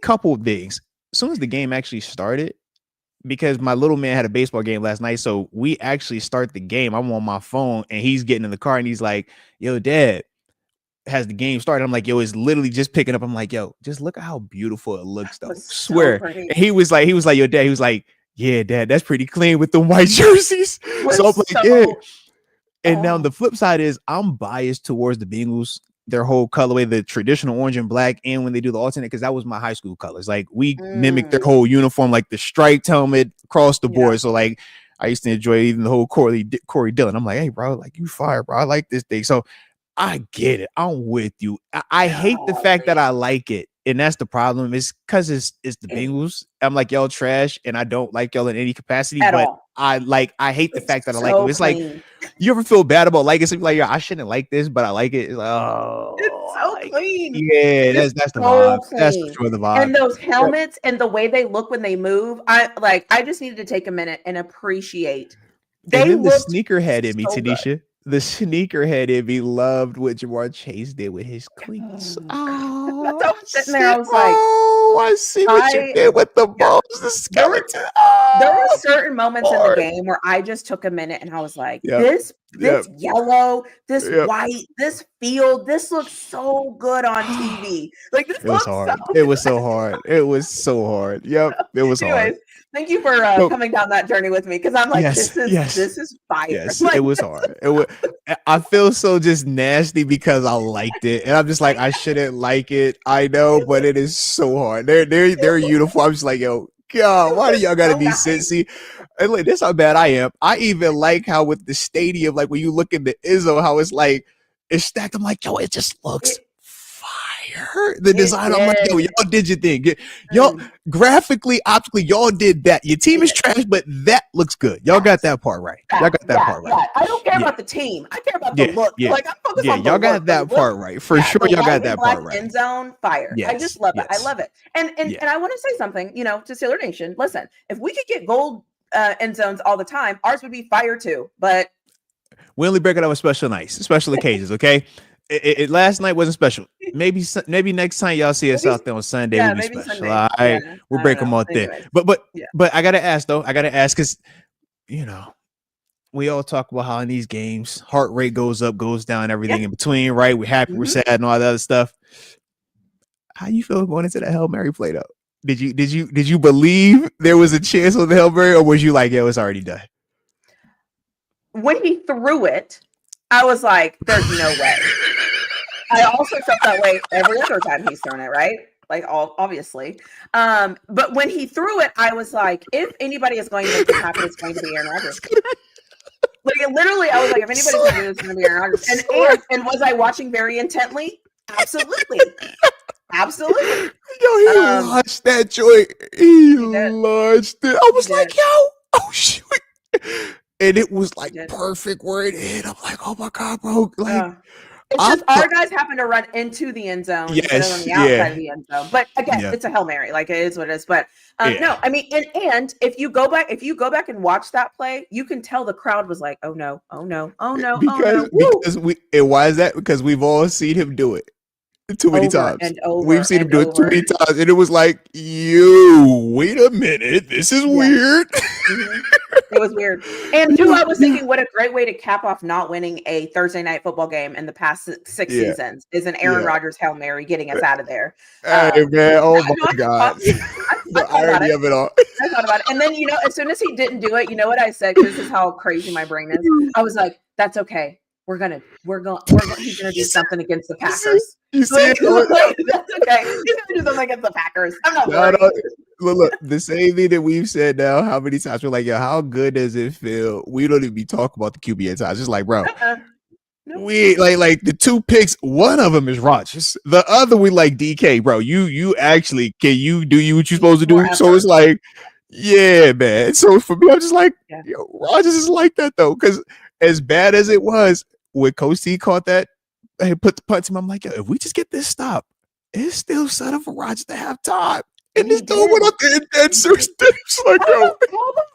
Couple of things. As soon as the game actually started, because my little man had a baseball game last night, so we actually start the game. I'm on my phone and he's getting in the car and he's like, yo, Dad, has the game started? I'm like, yo, it's literally just picking up. I'm like, yo, just look at how beautiful it looks though. Swear. And he was like, yo, Dad, he was like, yeah, Dad, that's pretty clean with the white jerseys. So I'm like, yeah. And now the flip side is I'm biased towards the Bengals their whole colorway, the traditional orange and black, and when they do the alternate, because that was my high school colors. Like we mimicked their whole uniform, like the striped helmet across the board. So like I used to enjoy even the whole Corey Dillon. I'm like, hey bro, like you fire, bro. I like this thing. So I get it. I'm with you. I hate the fact that I like it. And that's the problem. It's because it's the Bengals. I'm like, y'all trash, and I don't like y'all in any capacity. At but all. I hate the fact that I like so it. It's like, clean. you ever feel bad about liking something like, yeah, I shouldn't like this, but I like it. It's like, It's so clean. Yeah, that's the so vibe. clean. That's for sure the vibe. And those helmets and the way they look when they move, I just needed to take a minute and appreciate. And then the sneakerhead in me, Tanisha. The sneakerhead in me loved what Jamar Chase did with his cleats. Oh, that's how I was sitting there. I was like, I see what you did with the balls, the skeleton. There were certain moments in the game where I just took a minute and I was like, this yellow, this white, this field, this looks so good on TV. Like this was hard. It was so hard. It was so hard. Yep. It was hard. Thank you for coming down that journey with me, because I'm like, this is fire. Yes, like, it was hard. I feel so just nasty because I liked it, and I'm just like, I shouldn't like it. I know, but it is so hard. They're uniform. I'm just like, yo, God, why do y'all gotta be sissy? And like, this how bad I am. I even like how with the stadium, like when you look at the Izzo, how it's like it's stacked. I'm like, yo, it just looks fire. The design, I'm like, yo, y'all did your thing. Y'all graphically, optically, y'all did that. Your team is trash, but that looks good. Y'all got that part right. Y'all got that part right. I don't care about the team. I care about the look. Like I'm focused on the y'all got that part right. For sure, y'all got that part right. End zone fire. I just love it. I love it. And I want to say something, to Steeler Nation. Listen, if we could get gold end zones all the time, ours would be fire too. But we only break it up with special nights, special occasions. Okay. Last night wasn't special. Maybe next time y'all see us out there on Sunday, we'll be special. Sunday. All right, we'll break them out there. But I gotta ask though. I gotta ask because we all talk about how in these games heart rate goes up, goes down, everything in between. Right? We're happy, we're sad, and all that other stuff. How you feel going into that Hail Mary play though? Did you believe there was a chance on the Hail Mary, or was you like, yo, it's already done? When he threw it, I was like, there's no way. I also felt that way every other time he's thrown it, right? Like, obviously. But when he threw it, I was like, if anybody is going to make this happen, it's going to be Aaron Rodgers. Like, literally, I was like, if anybody's going to do this, it's going to be Aaron Rodgers. And was I watching very intently? Absolutely. Absolutely. Yo, he launched that joint. He launched it. I was like, yo, oh, shoot. And it was like perfect where it hit. I'm like, oh my God, bro. Like, it's just our guys happen to run into the end zone instead of on the outside of the end zone. But again, it's a Hail Mary. Like, it is what it is. But no, I mean, and if you go back and watch that play, you can tell the crowd was like, oh no, oh no, oh no, why is that? Because we've all seen him do it too many times. We've seen him do it too many times. And it was like, you wait a minute. This is weird. It was weird. And two, I was thinking, what a great way to cap off not winning a Thursday night football game in the past six seasons is an Aaron Rodgers Hail Mary getting us out of there. Hey, man. Oh, my God. I thought about it. And then, as soon as he didn't do it, you know what I said? Because this is how crazy my brain is. I was like, that's okay. He's gonna do something against the Packers. That's okay. He's gonna do something against the Packers. I'm not worried. Look, the same thing that we've said now. How many times we're like, yo, how good does it feel? We don't even be talking about the QB at times. Just like, bro, we like the two picks. One of them is Rodgers. The other we like DK, bro. You actually can you do what you're supposed to do? So it's like, yeah, man. So for me, I'm just like, yo, Rodgers is like that though, because as bad as it was when Coach T caught that, he put the punt to him. I'm like, yo, if we just get this stop, it's still set up for Rodgers to have time. And this dude went up there and dead serious. Like, yo.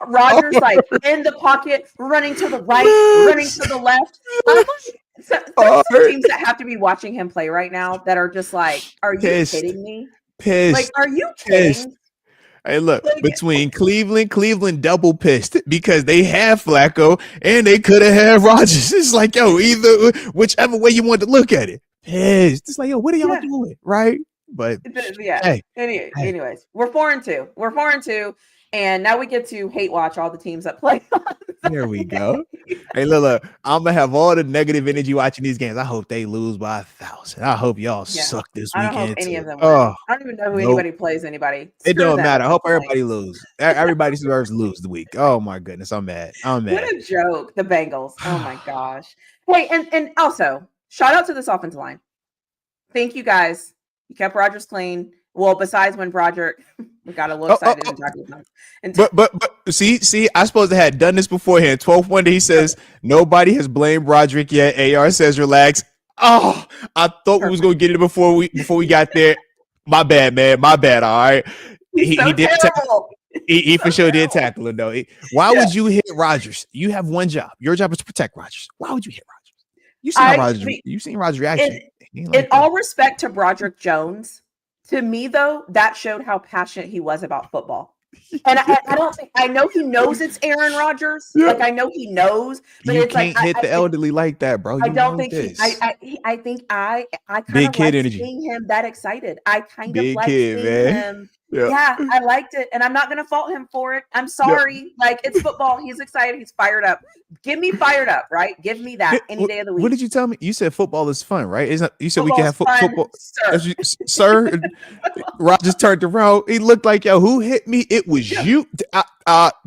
Rodgers, like, in the pocket, running to the right, running to the left. There's some teams that have to be watching him play right now that are just like, are you kidding me? Pissed. Like, are you kidding? Hey, look, between Cleveland double pissed because they have Flacco and they could have had Rodgers. It's like, yo, whichever way you want to look at it. Pissed. It's like, yo, what are y'all doing? Right? But anyways, we're 4-2. We're 4-2. And now we get to hate watch all the teams that play on There we go. Hey, Lila, I'm gonna have all the negative energy watching these games. I hope they lose by 1,000. I hope y'all suck this I don't weekend hope any too. of them win. Oh, I don't even know who nope. anybody plays anybody. It Screw don't them matter. I at hope this point. everybody lose. Everybody deserves to lose the week. Oh my goodness, I'm mad. I'm mad. What a joke. The Bengals. Oh my gosh. Hey, and also shout out to this offensive line. Thank you guys. You kept Rodgers clean. Well, besides when Broderick, we got a little excited and talked about it. But see, I suppose I had done this beforehand. 12th wonder, he says nobody has blamed Broderick yet. AR says relax. Oh, I thought we was gonna get it before we got there. My bad, man. My bad. All right. He did terrible. He for sure did tackle him though. Why would you hit Rodgers? You have one job. Your job is to protect Rodgers. Why would you hit Rodgers? You seen Rodgers' reaction. In all respect to Broderick Jones, to me though, that showed how passionate he was about football. And I don't think, I know he knows it's Aaron Rodgers. Yeah. Like I know he knows, but you can't hit the elderly like that, bro. I don't think I think I kind big of kid like energy. seeing him that excited. I kind big of like kid, seeing man. him. Yeah, I liked it, and I'm not gonna fault him for it. I'm sorry. Like it's football. He's excited. He's fired up. Give me fired up, right? Give me that any day of the week. What did you tell me? You said football is fun, right? Isn't you said Football's we can have football, sir? Rodgers turned around. He looked like, yo, who hit me? It was you,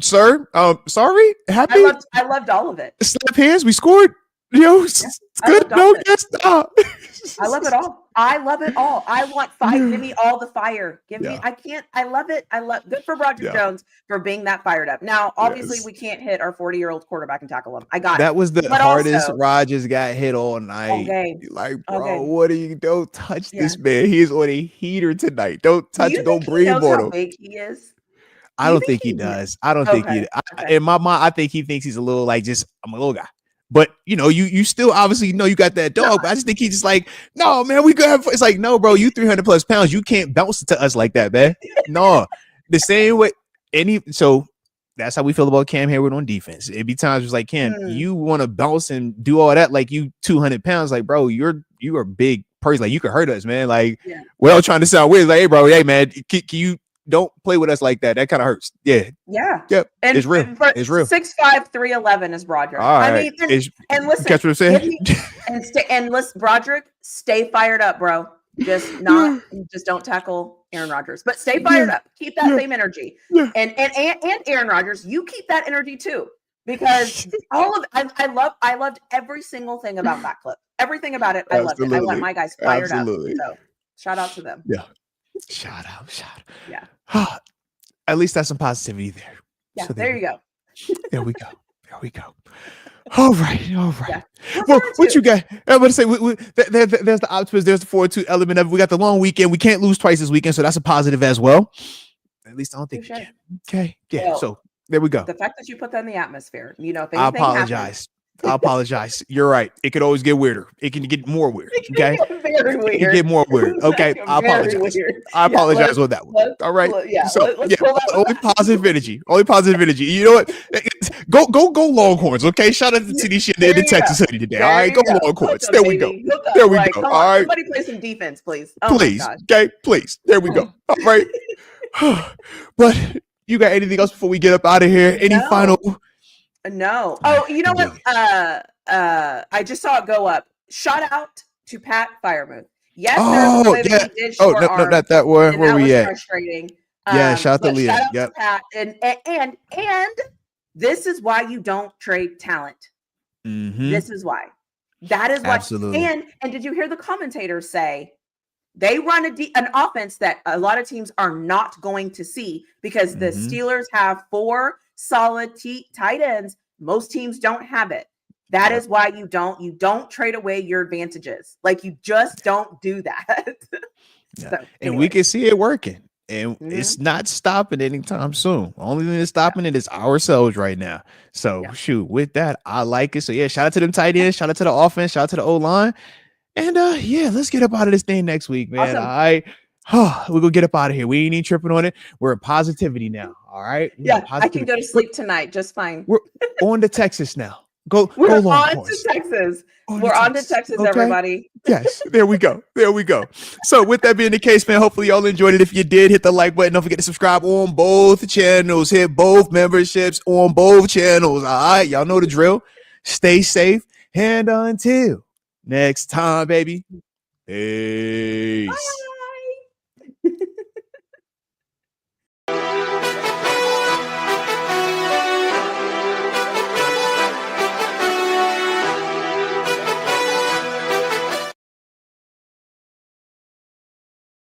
sir. Sorry. Happy. I loved all of it. Slap hands. We scored. Yo, it's good. No, stop. I love it all. I love it all. I want fire. Give me all the fire. Give me. I can't. I love it. Good for Broderick Jones for being that fired up. Now, obviously, we can't hit our 40-year-old quarterback and tackle him. I got it. That was the hardest Rodgers got hit all night. Okay. Like, bro, what are you? Don't touch this man. He's on a heater tonight. Don't touch. Don't breathe on him. How big he is? I don't think he does. I don't think he. In my mind, I think he thinks he's a little like I'm a little guy. But you still obviously know you got that dog. But I just think he's just like, no, man, we gonna have fun. It's like, no, bro, you 300+ pounds. You can't bounce to us like that, man. No, the same way. So that's how we feel about Cam Hayward on defense. It'd be times it's like, Cam, you want to bounce and do all that like you 200 pounds. Like, bro, you are a big person. Like you could hurt us, man. Like, well, trying to sound weird. Like, hey, bro, hey, man, can you? Don't play with us like that. That kind of hurts. Yeah. Yep. And it's real. It's real. 6'5", 311 is Broderick. All right. I mean, and listen. Catch what I'm saying? And listen, Broderick, stay fired up, bro. Just don't tackle Aaron Rodgers, but stay fired up. Keep that same energy. And Aaron Rodgers, you keep that energy too, because I loved every single thing about that clip. Everything about it, I loved it. I want my guys fired up. So shout out to them. Yeah. Shout out. Yeah. At least that's some positivity there. Yeah, so there you go. There we go. All right. Yeah. Well, what you got? I'm going to say, there's the optimism, there's the 4-2 element of it. We got the long weekend. We can't lose twice this weekend, so that's a positive as well. At least I don't think we can. Okay. Yeah. Well, so there we go. The fact that you put that in the atmosphere, if anything I apologize. I apologize. You're right. It could always get weirder. It can get more weird. Okay. Very weird. It can get more weird. Okay. I apologize. I apologize with that one. All right. Only positive energy. Only positive energy. You know what? Go Longhorns. Okay. Shout out to TD shit there in Texas City today. All right. Go Longhorns. There we go. There we go. All right. Somebody play some defense, please. Please. Okay. Please. There we go. All right. But you got anything else before we get up out of here? Any final? No. Oh, you know what? I just saw it go up. Shout out to Pat Firemuth. Yes. No, not that one. Where we at? Frustrating. Yeah. Shout out to Leah. Shout out to Pat. And this is why you don't trade talent. Mm-hmm. This is why. That is why. Absolutely. And did you hear the commentators say they run an offense that a lot of teams are not going to see because the Steelers have 4 solid tight ends. Most teams don't have it. That is why you don't trade away your advantages. Like you just don't do that. So, and we can see it working, and it's not stopping anytime soon. Only thing that's stopping it is ourselves right now. So shoot, with that, I like it. So yeah, shout out to them tight ends, shout out to the offense, shout out to the O-line, and let's get up out of this thing next week, man. Awesome. All right. We're gonna get up out of here. We ain't even tripping on it. We're in positivity now. All right. I can go to sleep tonight just fine. We're on to Texas now. We're on Longhorns. to Texas. On We're on to Texas, okay? everybody. Yes, there we go. There we go. So with that being the case, man, hopefully y'all enjoyed it. If you did, hit the like button. Don't forget to subscribe on both channels. Hit both memberships on both channels. All right, y'all know the drill. Stay safe. And until next time, baby. Hey.